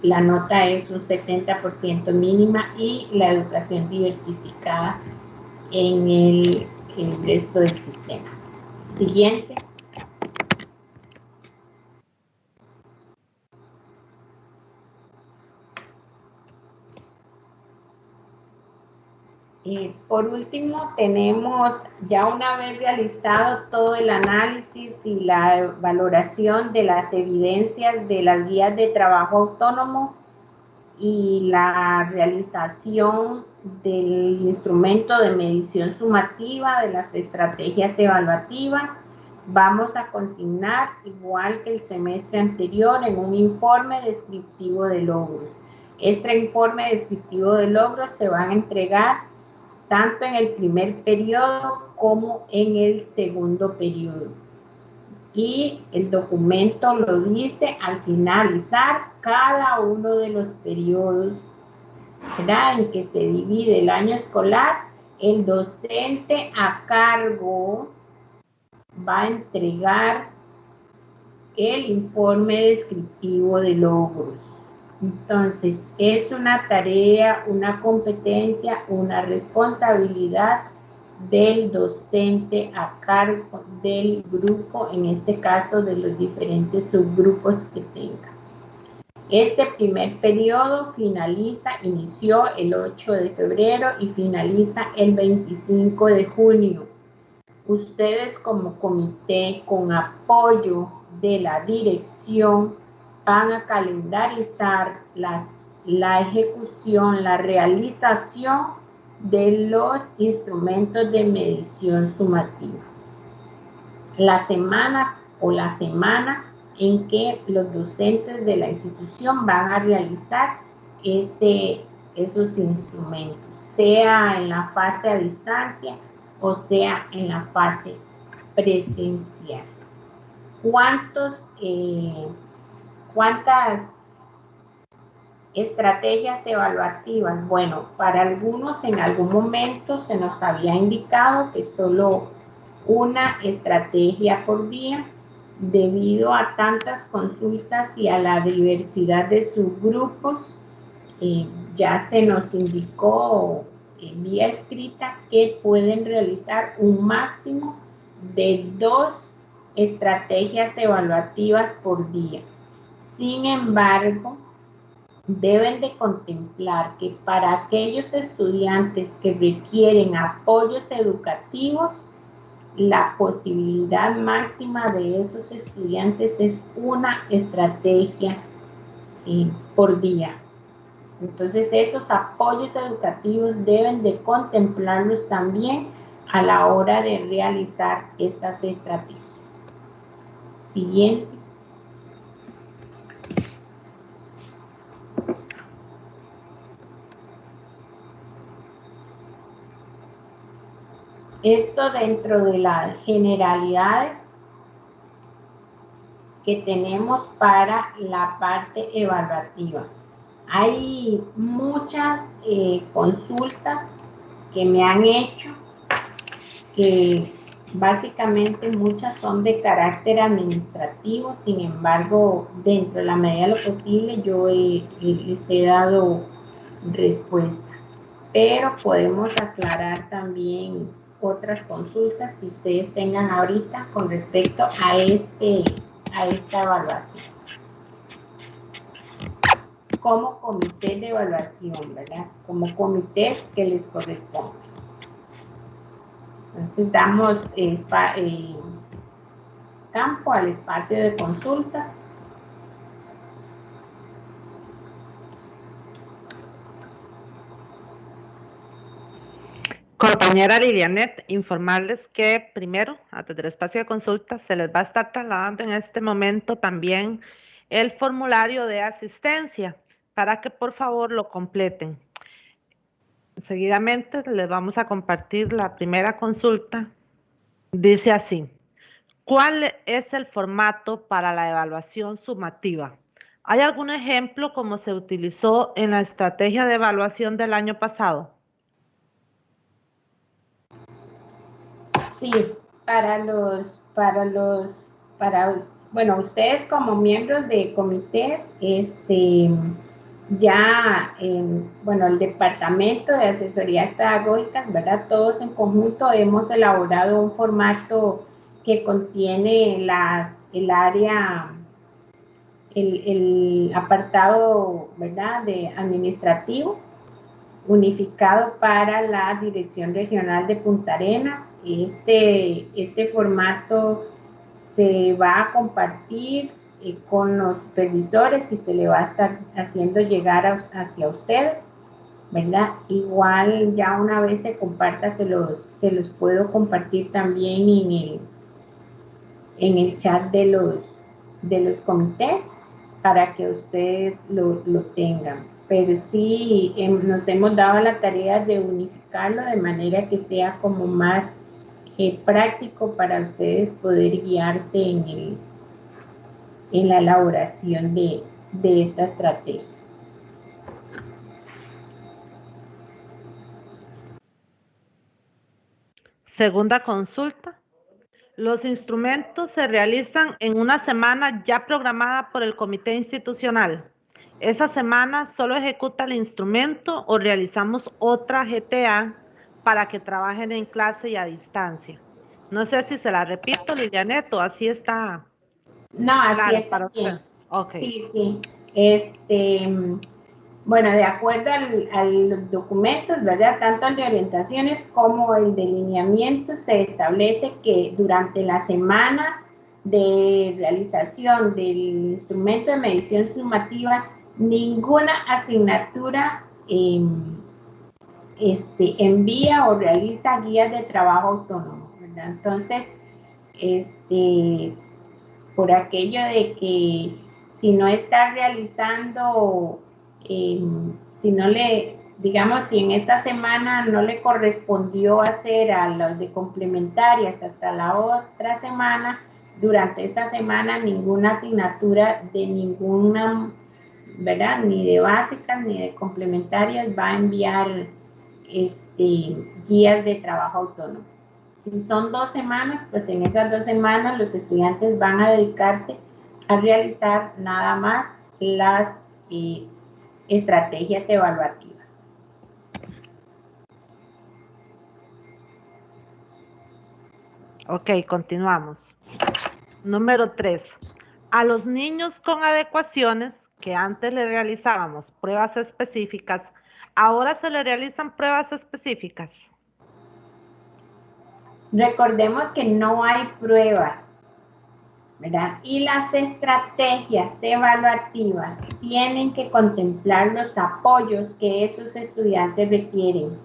la nota es un 70% mínima, y la educación diversificada en el resto del sistema. Siguiente. Por último, tenemos, ya una vez realizado todo el análisis y la valoración de las evidencias de las guías de trabajo autónomo y la realización del instrumento de medición sumativa de las estrategias evaluativas, vamos a consignar, igual que el semestre anterior, en un informe descriptivo de logros. Este informe descriptivo de logros se van a entregar tanto en el primer periodo como en el segundo periodo. Y el documento lo dice al finalizar cada uno de los periodos, ¿verdad?, en que se divide el año escolar. El docente a cargo va a entregar el informe descriptivo de logros. Entonces, es una tarea, una competencia, una responsabilidad del docente a cargo del grupo, en este caso de los diferentes subgrupos que tenga. Este primer periodo inició el 8 de febrero y finaliza el 25 de junio. Ustedes como comité, con apoyo de la dirección, van a calendarizar la ejecución, la realización de los instrumentos de medición sumativa. Las semanas o la semana en que los docentes de la institución van a realizar esos instrumentos, sea en la fase a distancia o sea en la fase presencial. ¿Cuántas estrategias evaluativas? Bueno, para algunos en algún momento se nos había indicado que solo una estrategia por día. Debido a tantas consultas y a la diversidad de subgrupos, ya se nos indicó vía escrita que pueden realizar un máximo de 2 estrategias evaluativas por día. Sin embargo, deben de contemplar que para aquellos estudiantes que requieren apoyos educativos, la posibilidad máxima de esos estudiantes es una estrategia por día. Entonces, esos apoyos educativos deben de contemplarlos también a la hora de realizar estas estrategias. Siguiente. Esto dentro de las generalidades que tenemos para la parte evaluativa. Hay muchas consultas que me han hecho, que básicamente muchas son de carácter administrativo. Sin embargo, dentro de la medida de lo posible, yo les he dado respuesta. Pero podemos aclarar también otras consultas que ustedes tengan ahorita con respecto a esta evaluación. Como comité de evaluación, ¿verdad? Como comités que les corresponde. Entonces damos campo al espacio de consultas. Compañera Lilianet, informarles que primero, antes del espacio de consultas, se les va a estar trasladando en este momento también el formulario de asistencia para que por favor lo completen. Seguidamente les vamos a compartir la primera consulta. Dice así: ¿cuál es el formato para la evaluación sumativa? ¿Hay algún ejemplo como se utilizó en la estrategia de evaluación del año pasado? Sí, bueno, ustedes como miembros de comités, bueno, el departamento de asesorías pedagógicas, ¿verdad? Todos en conjunto hemos elaborado un formato que contiene el apartado, ¿verdad? De administrativo, unificado para la Dirección Regional de Punta Arenas. Este formato se va a compartir con los supervisores y se le va a estar haciendo llegar hacia ustedes, ¿verdad? Igual ya una vez se comparta, se los puedo compartir también en el chat de los comités para que ustedes lo tengan. Pero sí nos hemos dado la tarea de unificarlo de manera que sea como más práctico para ustedes poder guiarse en la elaboración de esta estrategia. Segunda consulta. Los instrumentos se realizan en una semana ya programada por el comité institucional. ¿Esa semana solo ejecuta el instrumento o realizamos otra GTA para que trabajen en clase y a distancia? No sé si se la repito, Lilianet, o así está. No, así Claro, está para bien. usted. Ok. Sí. Bueno, de acuerdo a los documentos, ¿verdad? Tanto el de orientaciones como el de lineamiento, se establece que durante la semana de realización del instrumento de medición sumativa, ninguna asignatura envía o realiza guías de trabajo autónomo, ¿verdad? Entonces, por aquello de que si no está realizando, si no le, digamos, si en esta semana no le correspondió hacer a los de complementarias hasta la otra semana, durante esta semana ninguna asignatura de ninguna, ¿verdad? Ni de básicas ni de complementarias va a enviar guías de trabajo autónomo. Si son 2 semanas, pues en esas 2 semanas los estudiantes van a dedicarse a realizar nada más las estrategias evaluativas. Ok, continuamos. Número 3. A los niños con adecuaciones que antes le realizábamos pruebas específicas, ahora se le realizan pruebas específicas. Recordemos que no hay pruebas, ¿verdad? Y las estrategias evaluativas tienen que contemplar los apoyos que esos estudiantes requieren.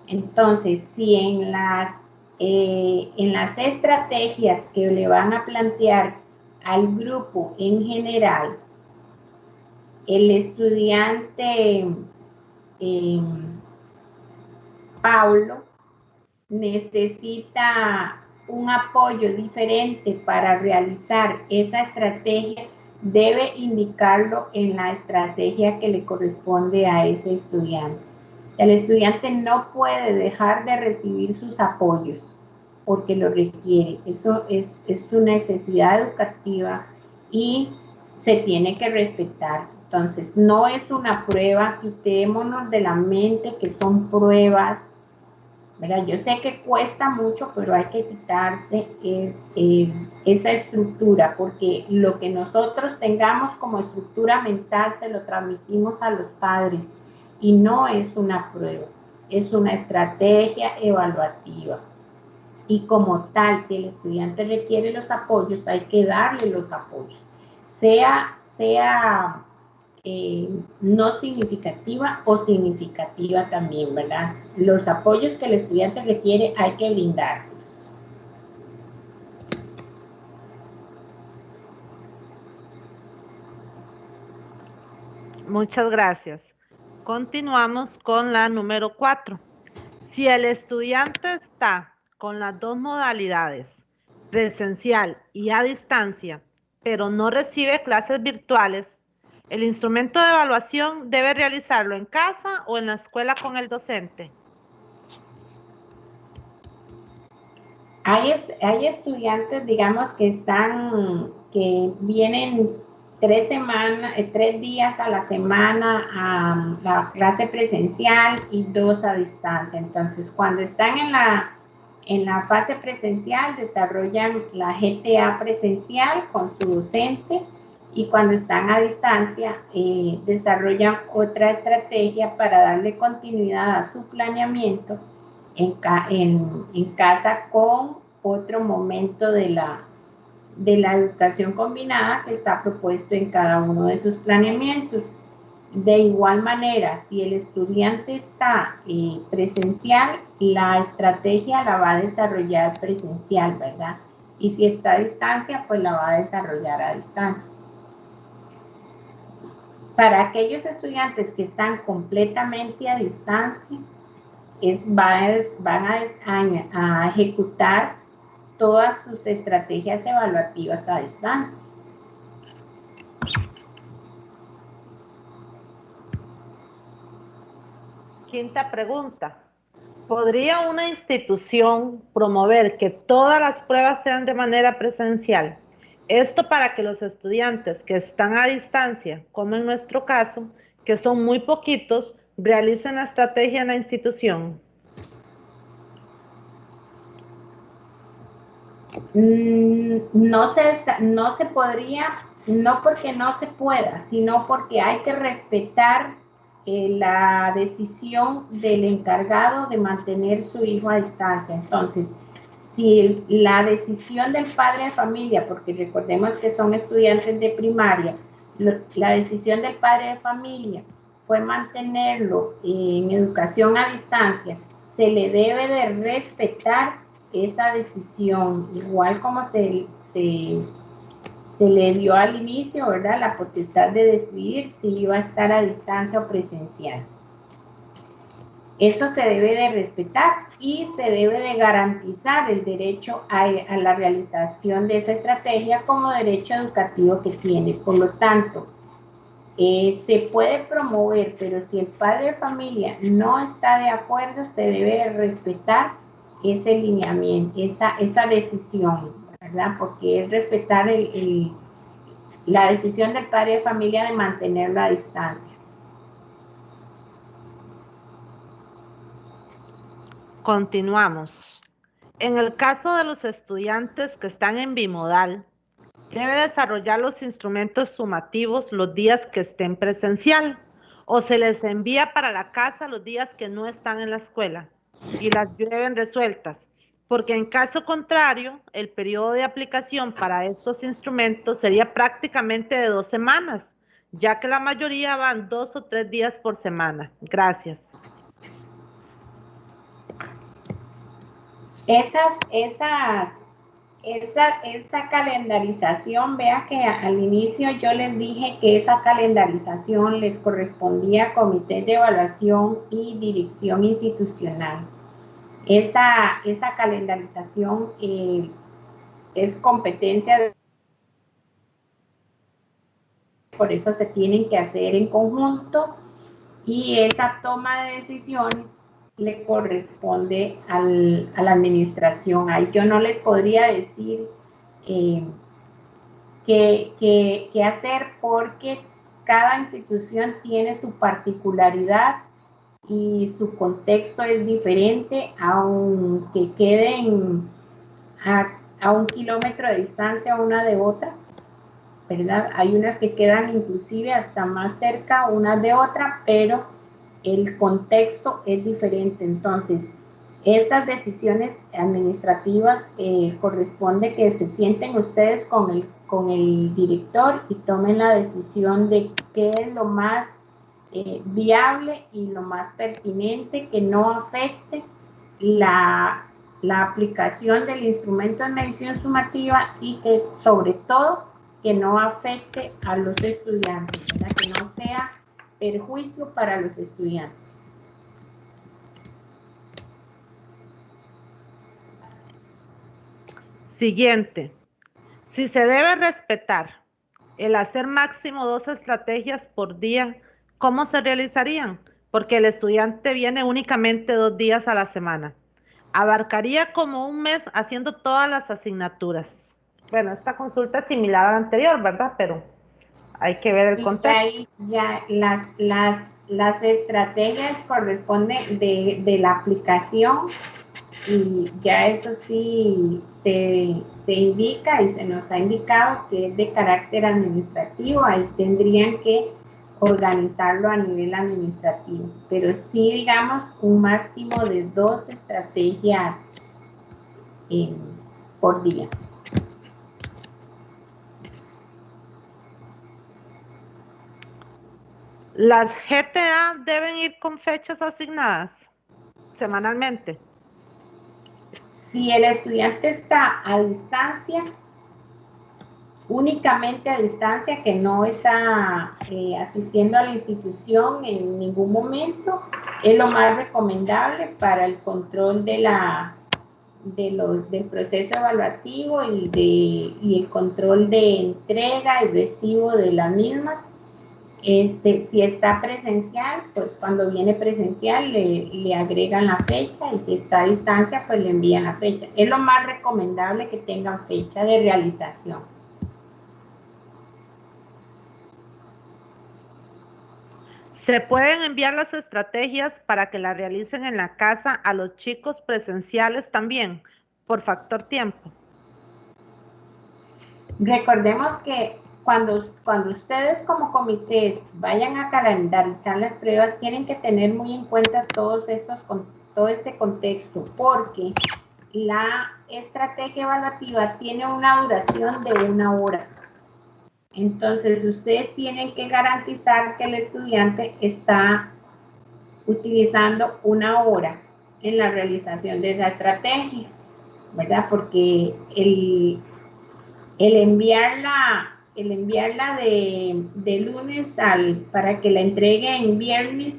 Entonces, si en las estrategias que le van a plantear al grupo en general, el estudiante Paulo necesita un apoyo diferente para realizar esa estrategia, debe indicarlo en la estrategia que le corresponde a ese estudiante. El estudiante no puede dejar de recibir sus apoyos porque lo requiere. Eso es su necesidad educativa y se tiene que respetar. Entonces, no es una prueba, quitémonos de la mente que son pruebas, ¿verdad? Yo sé que cuesta mucho, pero hay que quitarse esa estructura, porque lo que nosotros tengamos como estructura mental se lo transmitimos a los padres y no es una prueba, es una estrategia evaluativa. Y como tal, si el estudiante requiere los apoyos, hay que darle los apoyos, sea no significativa o significativa también, ¿verdad? Los apoyos que el estudiante requiere hay que brindárselos. Muchas gracias. Continuamos con la número 4. Si el estudiante está con las dos modalidades, presencial y a distancia, pero no recibe clases virtuales, ¿el instrumento de evaluación debe realizarlo en casa o en la escuela con el docente? Hay estudiantes, digamos, que vienen 3 días a la semana a la clase presencial y 2 a distancia. Entonces, cuando están en la fase presencial, desarrollan la GTA presencial con su docente, y cuando están a distancia, desarrollan otra estrategia para darle continuidad a su planeamiento en casa con otro momento de la educación combinada que está propuesto en cada uno de sus planeamientos. De igual manera, si el estudiante está presencial, la estrategia la va a desarrollar presencial, ¿verdad? Y si está a distancia, pues la va a desarrollar a distancia. Para aquellos estudiantes que están completamente a distancia, van a ejecutar todas sus estrategias evaluativas a distancia. Quinta pregunta. ¿Podría una institución promover que todas las pruebas sean de manera presencial? Esto para que los estudiantes que están a distancia, como en nuestro caso, que son muy poquitos, realicen la estrategia en la institución. No se podría, no porque no se pueda, sino porque hay que respetar la decisión del encargado de mantener su hijo a distancia. Entonces, si la decisión del padre de familia, porque recordemos que son estudiantes de primaria, la decisión del padre de familia fue mantenerlo en educación a distancia, se le debe de respetar esa decisión, igual como se le dio al inicio, ¿verdad? La potestad de decidir si iba a estar a distancia o presencial. Eso se debe de respetar y se debe de garantizar el derecho a la realización de esa estrategia como derecho educativo que tiene. Por lo tanto, se puede promover, pero si el padre de familia no está de acuerdo, se debe de respetar ese lineamiento, esa decisión, ¿verdad? Porque es respetar la decisión del padre de familia de mantenerlo a distancia. Continuamos. En el caso de los estudiantes que están en bimodal, debe desarrollar los instrumentos sumativos los días que estén presencial o se les envía para la casa los días que no están en la escuela y las deben resueltas, porque en caso contrario, el periodo de aplicación para estos instrumentos sería prácticamente de 2 semanas, ya que la mayoría van 2 o 3 días por semana. Gracias. Esa calendarización, vea que al inicio yo les dije que esa calendarización les correspondía a comité de evaluación y dirección institucional. Esa calendarización es competencia de... Por eso se tienen que hacer en conjunto y esa toma de decisiones le corresponde a la administración. Ahí yo no les podría decir qué hacer porque cada institución tiene su particularidad y su contexto es diferente, aunque queden a 1 kilómetro de distancia una de otra, ¿verdad? Hay unas que quedan inclusive hasta más cerca unas de otra, pero el contexto es diferente. Entonces, esas decisiones administrativas corresponde que se sienten ustedes con el director y tomen la decisión de qué es lo más viable y lo más pertinente, que no afecte la aplicación del instrumento de medición sumativa y que sobre todo que no afecte a los estudiantes, ¿verdad? Que no sea perjuicio para los estudiantes. Siguiente. Si se debe respetar el hacer máximo 2 estrategias por día, ¿cómo se realizarían? Porque el estudiante viene únicamente 2 días a la semana. Abarcaría como un mes haciendo todas las asignaturas. Bueno, esta consulta es similar a la anterior, ¿verdad? Pero hay que ver el contexto. Ya las estrategias corresponden de la aplicación y ya eso sí se indica y se nos ha indicado que es de carácter administrativo. Ahí tendrían que organizarlo a nivel administrativo, pero sí, digamos, un máximo de 2 estrategias por día. ¿Las GTA deben ir con fechas asignadas semanalmente? Si el estudiante está a distancia, únicamente a distancia, que no está asistiendo a la institución en ningún momento, es lo más recomendable para el control del proceso evaluativo y el control de entrega y recibo de las mismas. Si está presencial, pues cuando viene presencial le agregan la fecha, y si está a distancia, pues le envían la fecha. Es lo más recomendable que tengan fecha de realización. ¿Se pueden enviar las estrategias para que las realicen en la casa a los chicos presenciales también, por factor tiempo? Recordemos que cuando ustedes como comités vayan a calendarizar las pruebas, tienen que tener muy en cuenta todo este contexto, porque la estrategia evaluativa tiene una duración de 1 hora. Entonces, ustedes tienen que garantizar que el estudiante está utilizando 1 hora en la realización de esa estrategia, ¿verdad? Porque el enviarla de lunes para que la entreguen viernes,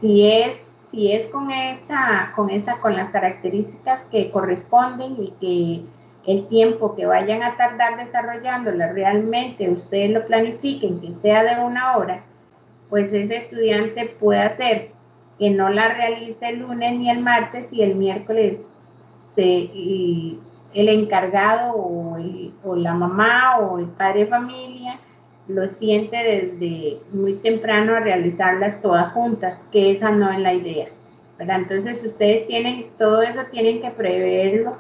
si es con las características que corresponden y que el tiempo que vayan a tardar desarrollándola realmente ustedes lo planifiquen, que sea de 1 hora, pues ese estudiante puede hacer que no la realice el lunes ni el martes, y el miércoles el encargado o la mamá o el padre de familia lo siente desde muy temprano a realizarlas todas juntas, que esa no es la idea, ¿verdad? Entonces ustedes todo eso tienen que preverlo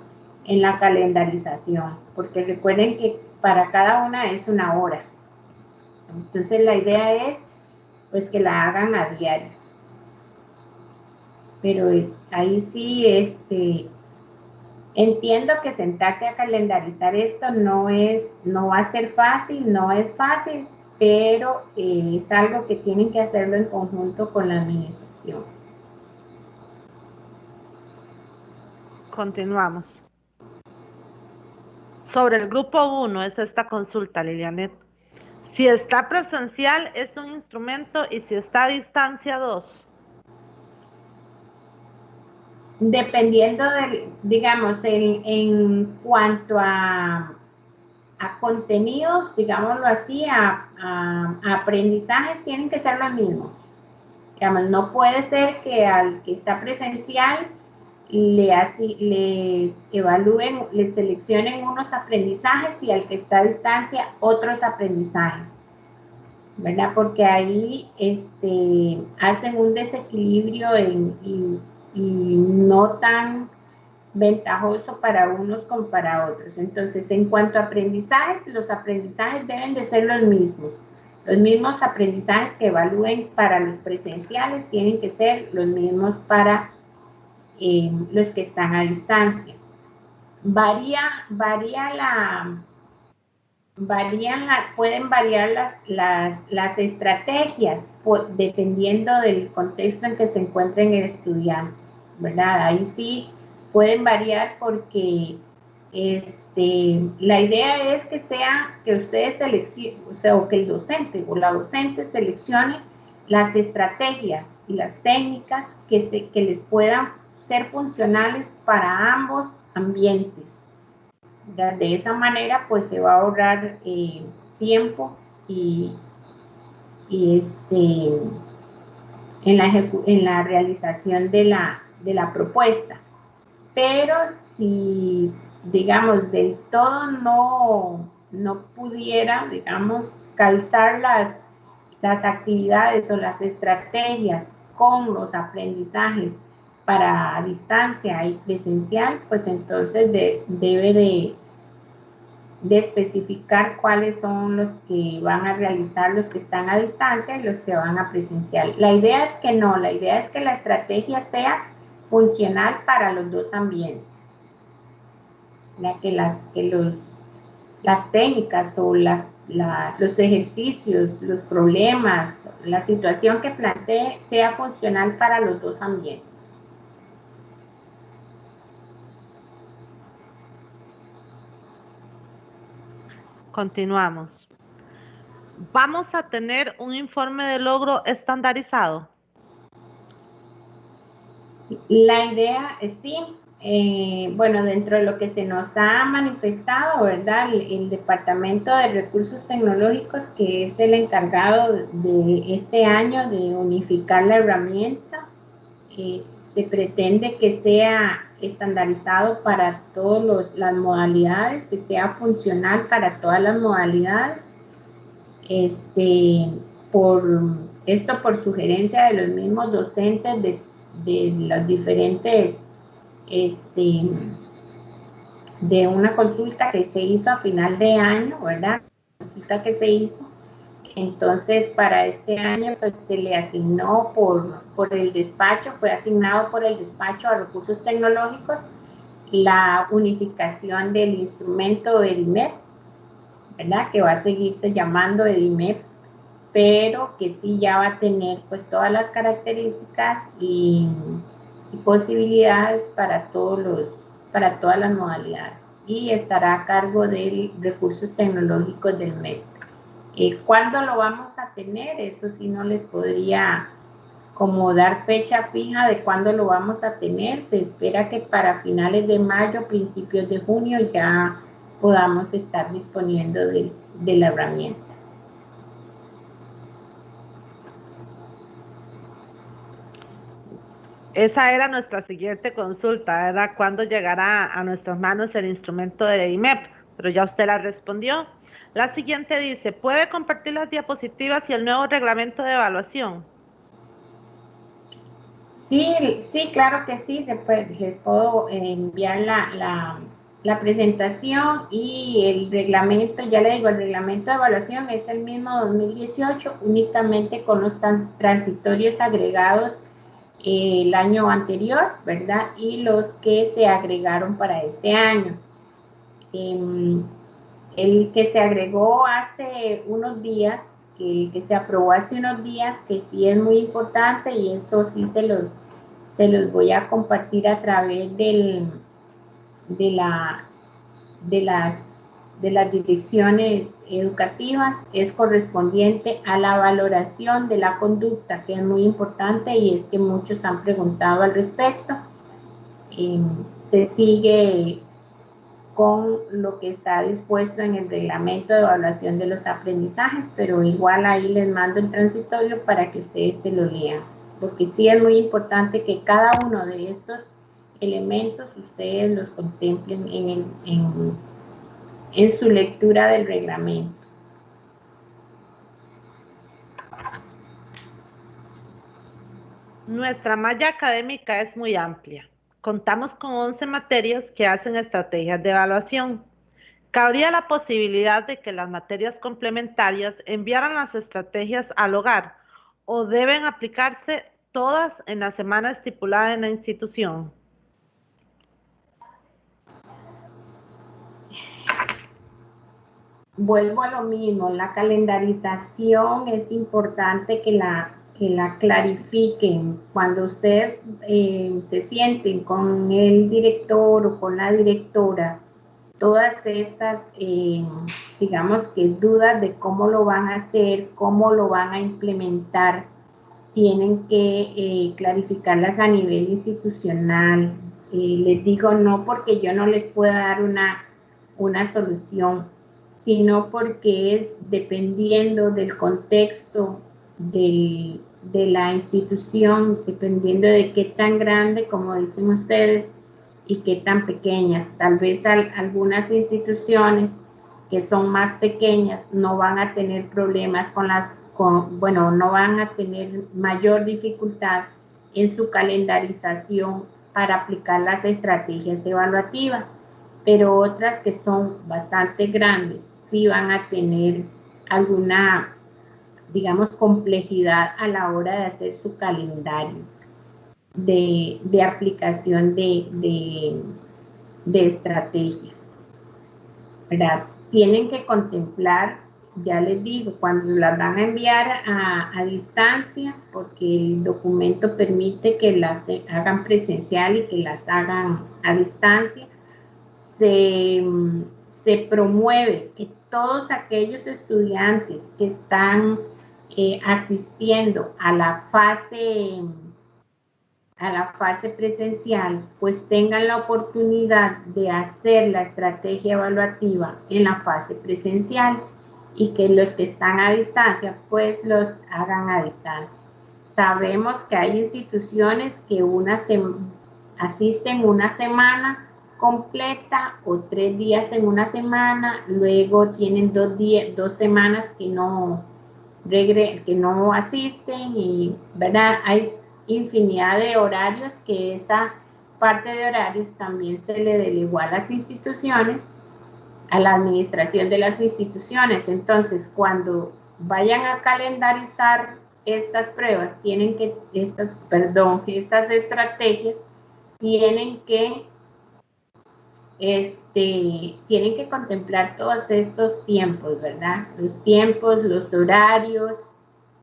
en la calendarización, porque recuerden que para cada una es 1 hora. Entonces la idea es pues que la hagan a diario. Pero ahí sí, entiendo que sentarse a calendarizar esto no va a ser fácil, no es fácil, pero es algo que tienen que hacerlo en conjunto con la administración. Continuamos. Sobre el grupo 1 es esta consulta, Lilianet. Si está presencial es un instrumento y si está a distancia 2. Dependiendo digamos, en cuanto a contenidos, digámoslo así, a aprendizajes, tienen que ser los mismos. Digamos, no puede ser que al que está presencial les evalúen, les seleccionen unos aprendizajes y al que está a distancia otros aprendizajes, ¿verdad? Porque ahí hacen un desequilibrio y no tan ventajoso para unos como para otros. Entonces, en cuanto a aprendizajes, los aprendizajes deben de ser los mismos. Los mismos aprendizajes que evalúen para los presenciales tienen que ser los mismos para los que están a distancia. Pueden variar las estrategias dependiendo del contexto en que se encuentren el estudiante, ¿verdad? Ahí sí pueden variar porque la idea es que ustedes seleccionen, o sea, o que el docente o la docente seleccione las estrategias y las técnicas que les puedan ser funcionales para ambos ambientes. De esa manera, pues se va a ahorrar tiempo en la realización de la propuesta. Pero si, digamos, del todo no pudiera, digamos, calzar las actividades o las estrategias con los aprendizajes para distancia y presencial, pues entonces debe de especificar cuáles son los que van a realizar los que están a distancia y los que van a presencial. La idea es que no, la idea es que la estrategia sea funcional para los dos ambientes. Las técnicas o los ejercicios, los problemas, la situación que plantee sea funcional para los dos ambientes. Continuamos. ¿Vamos a tener un informe de logro estandarizado? La idea es sí. Bueno, dentro de lo que se nos ha manifestado, ¿verdad? El Departamento de Recursos Tecnológicos, que es el encargado de este año de unificar la herramienta, se pretende que sea estandarizado para todas las modalidades, que sea funcional para todas las modalidades. Por sugerencia de los mismos docentes de los diferentes, de una consulta que se hizo a final de año, ¿verdad? Consulta que se hizo. Entonces, para este año, pues se le asignó por el despacho, fue asignado por el despacho a recursos tecnológicos la unificación del instrumento EDIMEP, ¿verdad? Que va a seguirse llamando EDIMEP, pero que sí ya va a tener pues todas las características y posibilidades para todas las modalidades, y estará a cargo de recursos tecnológicos del MEP. ¿Cuándo lo vamos a tener? Eso sí no les podría como dar fecha fija de cuándo lo vamos a tener. Se espera que para finales de mayo, principios de junio ya podamos estar disponiendo de la herramienta. Esa era nuestra siguiente consulta, ¿verdad? ¿Cuándo llegará a nuestras manos el instrumento de IMEP? Pero ya usted la respondió. La siguiente dice, ¿puede compartir las diapositivas y el nuevo reglamento de evaluación? Sí, claro que sí, les puedo enviar la presentación y el reglamento. Ya le digo, el reglamento de evaluación es el mismo 2018, únicamente con los transitorios agregados el año anterior, ¿verdad? Y los que se agregaron para este año. El que se agregó hace unos días, que se aprobó hace unos días, que sí es muy importante, y eso sí se los voy a compartir a través de las direcciones educativas, es correspondiente a la valoración de la conducta, que es muy importante y es que muchos han preguntado al respecto. Se sigue con lo que está dispuesto en el reglamento de evaluación de los aprendizajes, pero igual ahí les mando el transitorio para que ustedes se lo lean, porque sí es muy importante que cada uno de estos elementos ustedes los contemplen en su lectura del reglamento. Nuestra malla académica es muy amplia. Contamos con 11 materias que hacen estrategias de evaluación. Cabría la posibilidad de que las materias complementarias enviaran las estrategias al hogar o deben aplicarse todas en la semana estipulada en la institución. Vuelvo a lo mismo, la calendarización es importante que la clarifiquen. Cuando ustedes se sienten con el director o con la directora, todas estas, digamos que dudas de cómo lo van a hacer, cómo lo van a implementar, tienen que clarificarlas a nivel institucional. Les digo no porque yo no les pueda dar una solución, sino porque es dependiendo del contexto de la institución, dependiendo de qué tan grande, como dicen ustedes, y qué tan pequeñas. Tal vez algunas instituciones que son más pequeñas no van a tener problemas no van a tener mayor dificultad en su calendarización para aplicar las estrategias evaluativas, pero otras que son bastante grandes sí van a tener alguna, digamos, complejidad a la hora de hacer su calendario de aplicación de estrategias, ¿verdad? Tienen que contemplar, ya les digo, cuando las van a enviar a distancia, porque el documento permite que las hagan presencial y que las hagan a distancia, se promueve que todos aquellos estudiantes que están asistiendo a la fase presencial, pues tengan la oportunidad de hacer la estrategia evaluativa en la fase presencial y que los que están a distancia, pues los hagan a distancia. Sabemos que hay instituciones que asisten una semana completa o 3 días en una semana, luego tienen 2 semanas que no asisten y, ¿verdad? Hay infinidad de horarios que esa parte de horarios también se le delegó a las instituciones, a la administración de las instituciones. Entonces, cuando vayan a calendarizar estas pruebas, estas estrategias, tienen que contemplar todos estos tiempos, ¿verdad? Los tiempos, los horarios,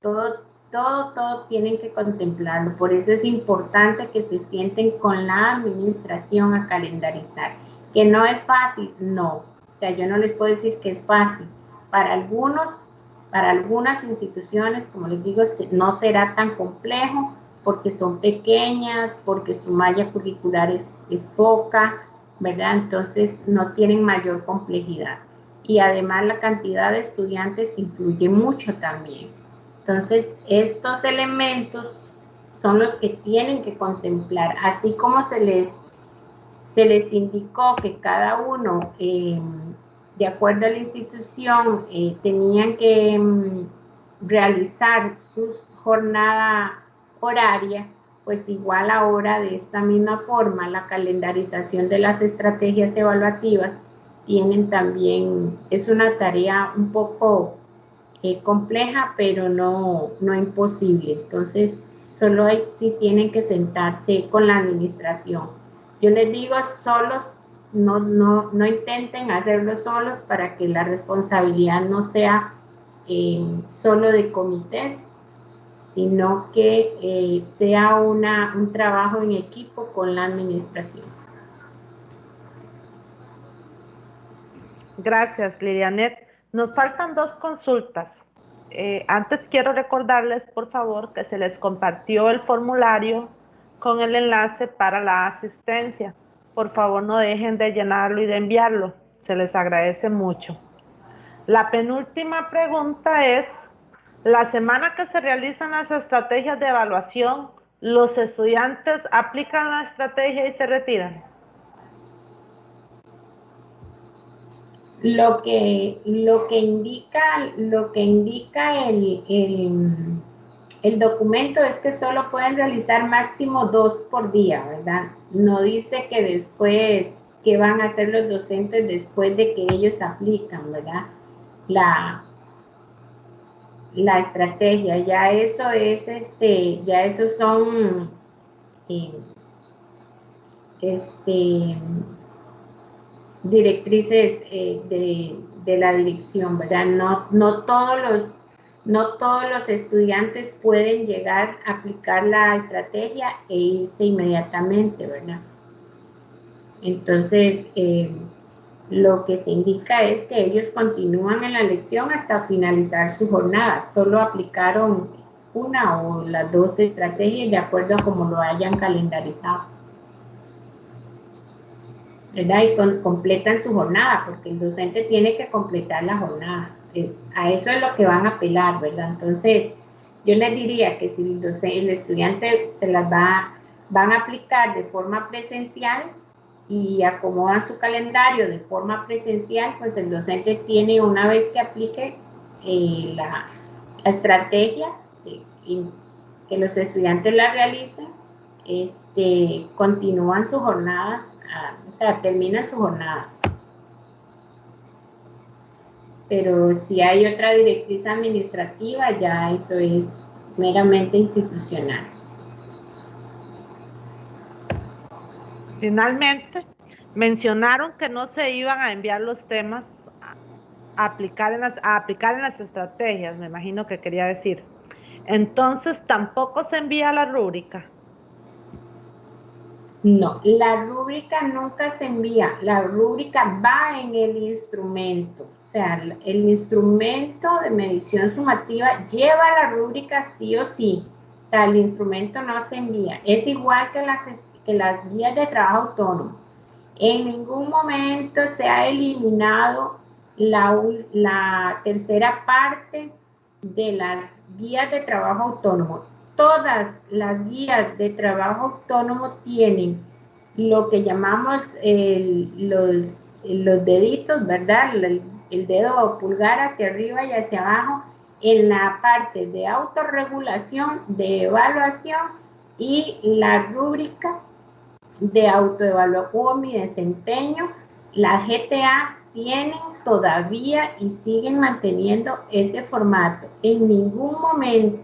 todo tienen que contemplarlo. Por eso es importante que se sienten con la administración a calendarizar. Que no es fácil, no. O sea, yo no les puedo decir que es fácil. Para algunas instituciones, como les digo, no será tan complejo porque son pequeñas, porque su malla curricular es poca, ¿verdad? Entonces no tienen mayor complejidad. Y además la cantidad de estudiantes influye mucho también. Entonces estos elementos son los que tienen que contemplar, así como se les indicó que cada uno, de acuerdo a la institución, tenían que realizar su jornada horaria, pues igual ahora de esta misma forma la calendarización de las estrategias evaluativas tienen también, es una tarea un poco compleja, pero no imposible. Entonces solo sí tienen que sentarse con la administración. Yo les digo, solos, no intenten hacerlo solos para que la responsabilidad no sea solo de comités, sino que sea un trabajo en equipo con la administración. Gracias, Lilianet. Nos faltan 2 consultas. Antes quiero recordarles, por favor, que se les compartió el formulario con el enlace para la asistencia. Por favor, no dejen de llenarlo y de enviarlo. Se les agradece mucho. La penúltima pregunta es, la semana que se realizan las estrategias de evaluación, ¿Los estudiantes aplican la estrategia y se retiran? Lo que indica el documento es que solo pueden realizar máximo 2 por día, ¿verdad? No dice que después, qué van a hacer los docentes después de que ellos aplican, ¿verdad? La estrategia, ya eso es, ya eso son, eh, directrices de la dirección, ¿verdad? No todos los estudiantes pueden llegar a aplicar la estrategia e irse inmediatamente, ¿verdad? Entonces, lo que se indica es que ellos continúan en la lección hasta finalizar su jornada. Solo aplicaron una o las 2 estrategias de acuerdo a cómo lo hayan calendarizado, ¿verdad? Y completan su jornada, porque el docente tiene que completar la jornada. A eso es lo que van a apelar, ¿verdad? Entonces, yo les diría que si el estudiante se las van a aplicar de forma presencial y acomodan su calendario de forma presencial, pues el docente tiene, una vez que aplique la estrategia, y que los estudiantes la realicen, continúan sus jornadas, o sea, terminan su jornada. Pero si hay otra directriz administrativa, ya eso es meramente institucional. Finalmente, mencionaron que no se iban a enviar los temas a aplicar en las estrategias, me imagino que quería decir. Entonces, tampoco se envía la rúbrica. No, la rúbrica nunca se envía, la rúbrica va en el instrumento. O sea, el instrumento de medición sumativa lleva la rúbrica sí o sí. O sea, el instrumento no se envía. Es igual que las guías de trabajo autónomo. En ningún momento se ha eliminado la tercera parte de las guías de trabajo autónomo. Todas las guías de trabajo autónomo tienen lo que llamamos los deditos, ¿verdad? El dedo pulgar hacia arriba y hacia abajo en la parte de autorregulación, de evaluación y la rúbrica de autoevaluación y desempeño. Las GTA tienen todavía y siguen manteniendo ese formato. En ningún momento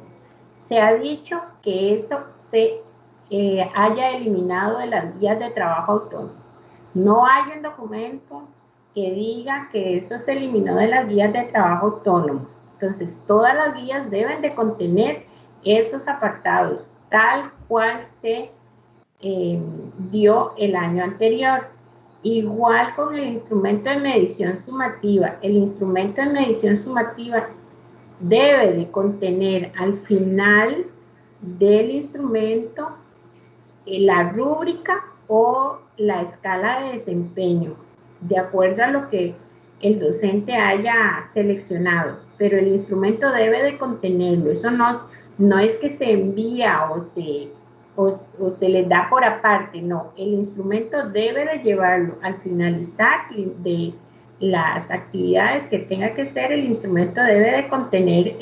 se ha dicho que eso se haya eliminado de las guías de trabajo autónomo. No hay un documento que diga que eso se eliminó de las guías de trabajo autónomo. Entonces, todas las guías deben de contener esos apartados, tal cual se dio el año anterior. Igual con el instrumento de medición sumativa. El instrumento de medición sumativa debe de contener al final del instrumento la rúbrica o la escala de desempeño, de acuerdo a lo que el docente haya seleccionado, pero el instrumento debe de contenerlo. Eso no es que se envía o se les da por aparte, no, el instrumento debe de llevarlo al finalizar de las actividades que tenga que ser. El instrumento debe de contener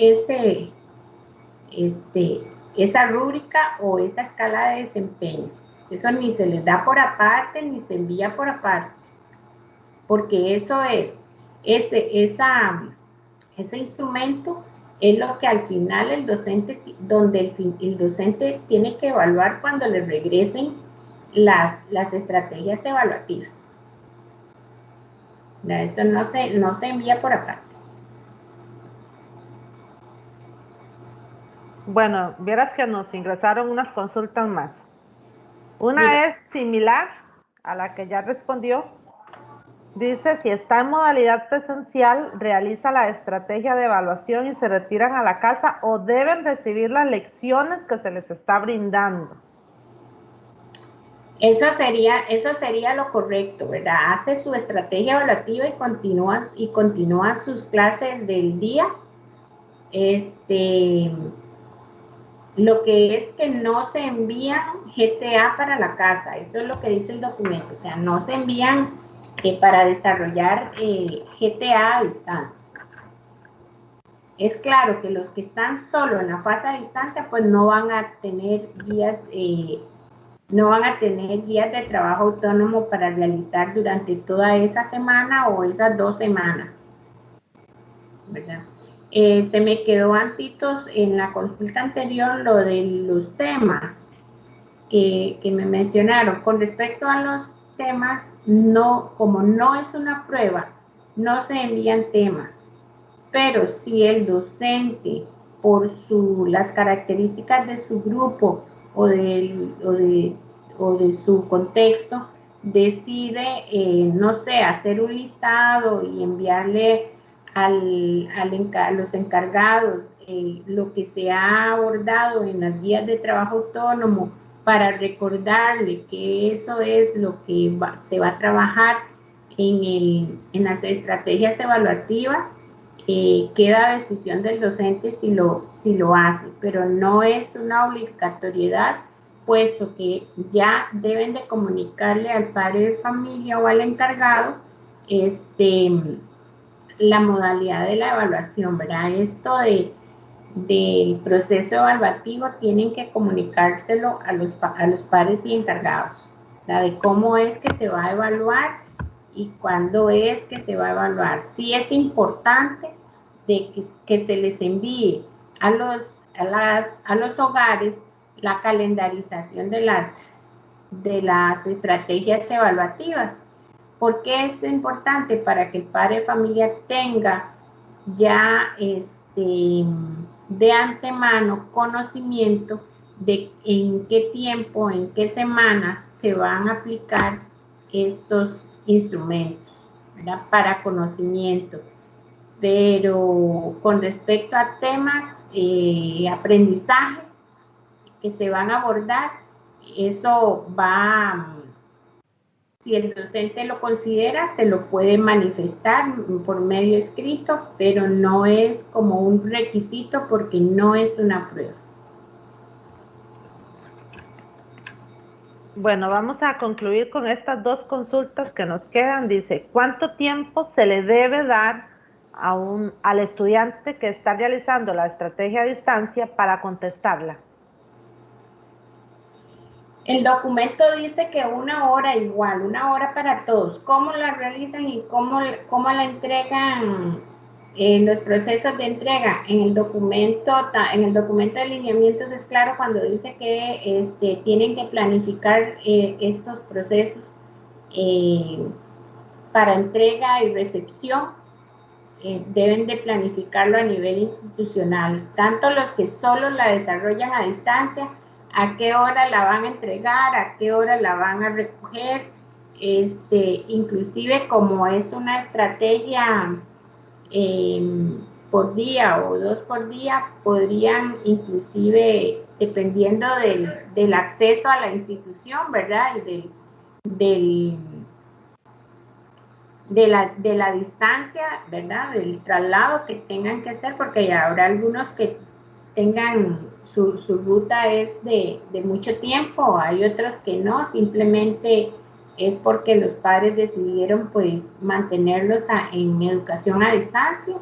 esa rúbrica o esa escala de desempeño. Eso ni se les da por aparte ni se envía por aparte, porque eso es, ese instrumento es lo que al final el docente tiene que evaluar cuando le regresen las estrategias evaluativas. Eso no se envía por aparte. Bueno, vieras que nos ingresaron unas consultas más. Una es similar a la que ya respondió. Dice, si está en modalidad presencial, realiza la estrategia de evaluación y se retiran a la casa o deben recibir las lecciones que se les está brindando. Eso sería lo correcto, ¿verdad? Hace su estrategia evaluativa y continúa sus clases del día. Lo que es que no se envían GTA para la casa, eso es lo que dice el documento, o sea, no se envían para desarrollar GTA a distancia. Es claro que los que están solo en la fase a distancia, pues no van a tener guías, no van a tener guías de trabajo autónomo para realizar durante toda esa semana o esas 2 semanas, ¿verdad? Se me quedó antitos en la consulta anterior lo de los temas que me mencionaron. Con respecto a los temas, no, como no es una prueba, no se envían temas. Pero si el docente, por las características de su grupo o de su contexto, decide, no sé, hacer un listado y enviarle a los encargados lo que se ha abordado en las guías de trabajo autónomo para recordarle que eso es lo que se va a trabajar en las estrategias evaluativas, queda decisión del docente si lo hace, pero no es una obligatoriedad, puesto que ya deben de comunicarle al padre de familia o al encargado la modalidad de la evaluación, ¿verdad? Esto del proceso evaluativo tienen que comunicárselo a los padres y encargados, ¿verdad? De cómo es que se va a evaluar y cuándo es que se va a evaluar. Sí es importante de que se les envíe a los hogares la calendarización de las estrategias evaluativas. ¿Por qué es importante? Para que el padre de familia tenga ya de antemano conocimiento de en qué tiempo, en qué semanas se van a aplicar estos instrumentos, ¿verdad? Para conocimiento. Pero con respecto a temas, aprendizajes que se van a abordar, eso va, si el docente lo considera, se lo puede manifestar por medio escrito, pero no es como un requisito porque no es una prueba. Bueno, vamos a concluir con estas 2 consultas que nos quedan. Dice, ¿cuánto tiempo se le debe dar al estudiante que está realizando la estrategia a distancia para contestarla? El documento dice que 1 hora igual, 1 hora para todos. ¿Cómo la realizan y cómo la entregan los procesos de entrega? En el documento de lineamientos es claro cuando dice que tienen que planificar estos procesos para entrega y recepción. Deben de planificarlo a nivel institucional, tanto los que solo la desarrollan a distancia, a qué hora la van a entregar, a qué hora la van a recoger, inclusive como es una estrategia por día o 2 por día, podrían inclusive, dependiendo del acceso a la institución, ¿verdad? Y de la distancia, ¿verdad? Del traslado que tengan que hacer, porque ya habrá algunos que tengan su ruta es de mucho tiempo, hay otros que no, simplemente es porque los padres decidieron pues mantenerlos en educación a distancia.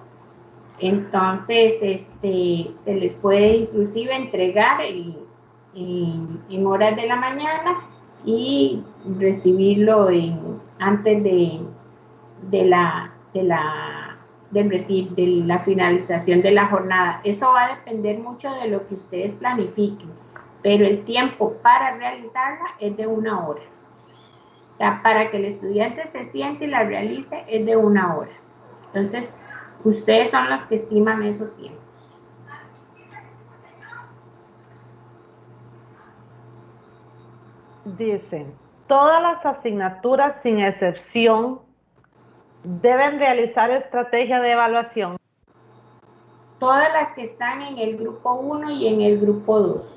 Entonces, se les puede inclusive entregar en horas de la mañana y recibirlo antes de la finalización de la jornada. Eso va a depender mucho de lo que ustedes planifiquen, pero el tiempo para realizarla es de 1 hora. O sea, para que el estudiante se siente y la realice es de 1 hora. Entonces, ustedes son los que estiman esos tiempos. Dicen, todas las asignaturas sin excepción deben realizar estrategia de evaluación. Todas las que están en el grupo 1 y en el grupo 2.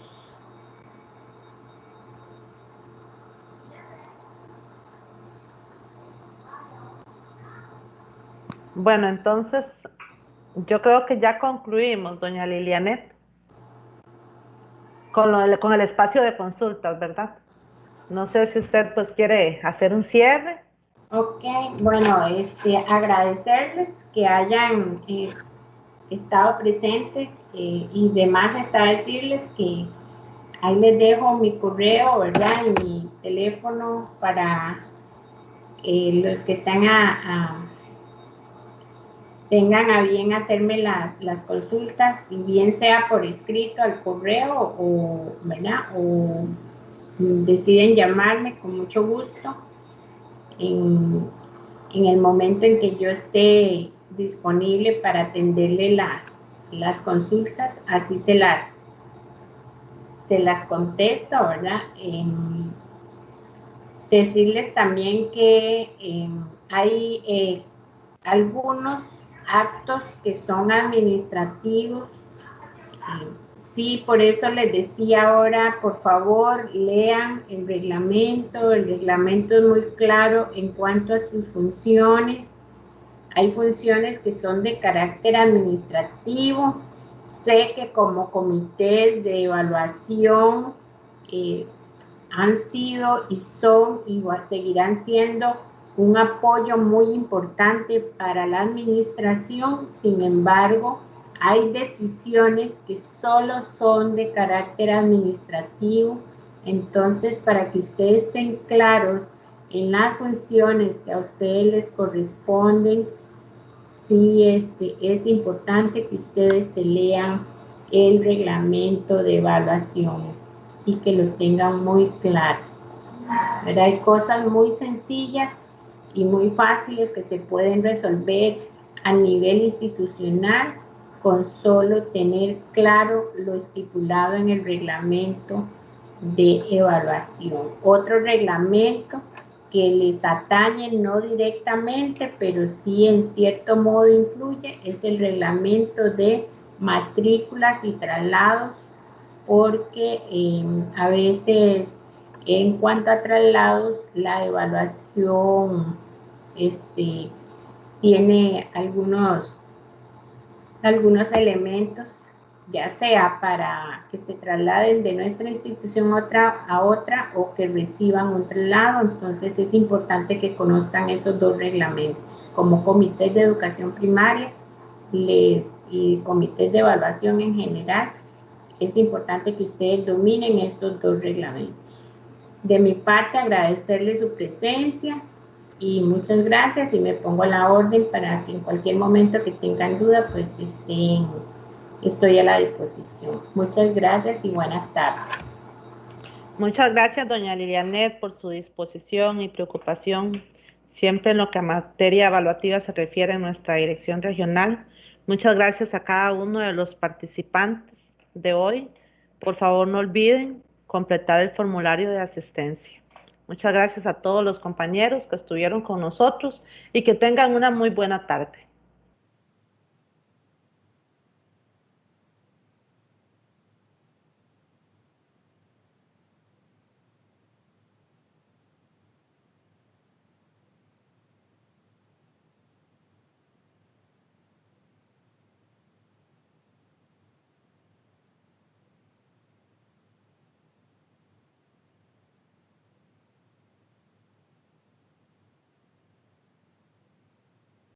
Bueno, entonces yo creo que ya concluimos, doña Lilianet. con el espacio de consultas, ¿verdad? No sé si usted pues quiere hacer un cierre. Ok, bueno, agradecerles que hayan estado presentes y demás está decirles que ahí les dejo mi correo, ¿verdad? Y mi teléfono para los que están tengan a bien hacerme las consultas, y bien sea por escrito al correo o, ¿verdad? O deciden llamarme con mucho gusto en el momento en que yo esté disponible para atenderle las consultas, así se las contesto, ¿verdad? Decirles también que hay algunos actos que son administrativos. Sí, por eso les decía ahora, por favor, lean el reglamento. El reglamento es muy claro en cuanto a sus funciones. Hay funciones que son de carácter administrativo. Sé que como comités de evaluación han sido y son y seguirán siendo un apoyo muy importante para la administración. Sin embargo, hay decisiones que solo son de carácter administrativo. Entonces, para que ustedes estén claros en las funciones que a ustedes les corresponden, sí es importante que ustedes se lean el reglamento de evaluación y que lo tengan muy claro. ¿Verdad? Hay cosas muy sencillas y muy fáciles que se pueden resolver a nivel institucional con solo tener claro lo estipulado en el reglamento de evaluación. Otro reglamento que les atañe no directamente, pero sí en cierto modo influye, es el reglamento de matrículas y traslados, porque a veces en cuanto a traslados la evaluación tiene algunos elementos, ya sea para que se trasladen de nuestra institución a otra o que reciban un traslado. Entonces es importante que conozcan esos dos reglamentos. Como comités de educación primaria y comités de evaluación en general, es importante que ustedes dominen estos dos reglamentos. De mi parte, agradecerles su presencia y muchas gracias, y me pongo a la orden para que en cualquier momento que tengan duda, pues estoy a la disposición. Muchas gracias y buenas tardes. Muchas gracias, doña Lilianet, por su disposición y preocupación siempre en lo que a materia evaluativa se refiere en nuestra dirección regional. Muchas gracias a cada uno de los participantes de hoy. Por favor, no olviden completar el formulario de asistencia. Muchas gracias a todos los compañeros que estuvieron con nosotros y que tengan una muy buena tarde.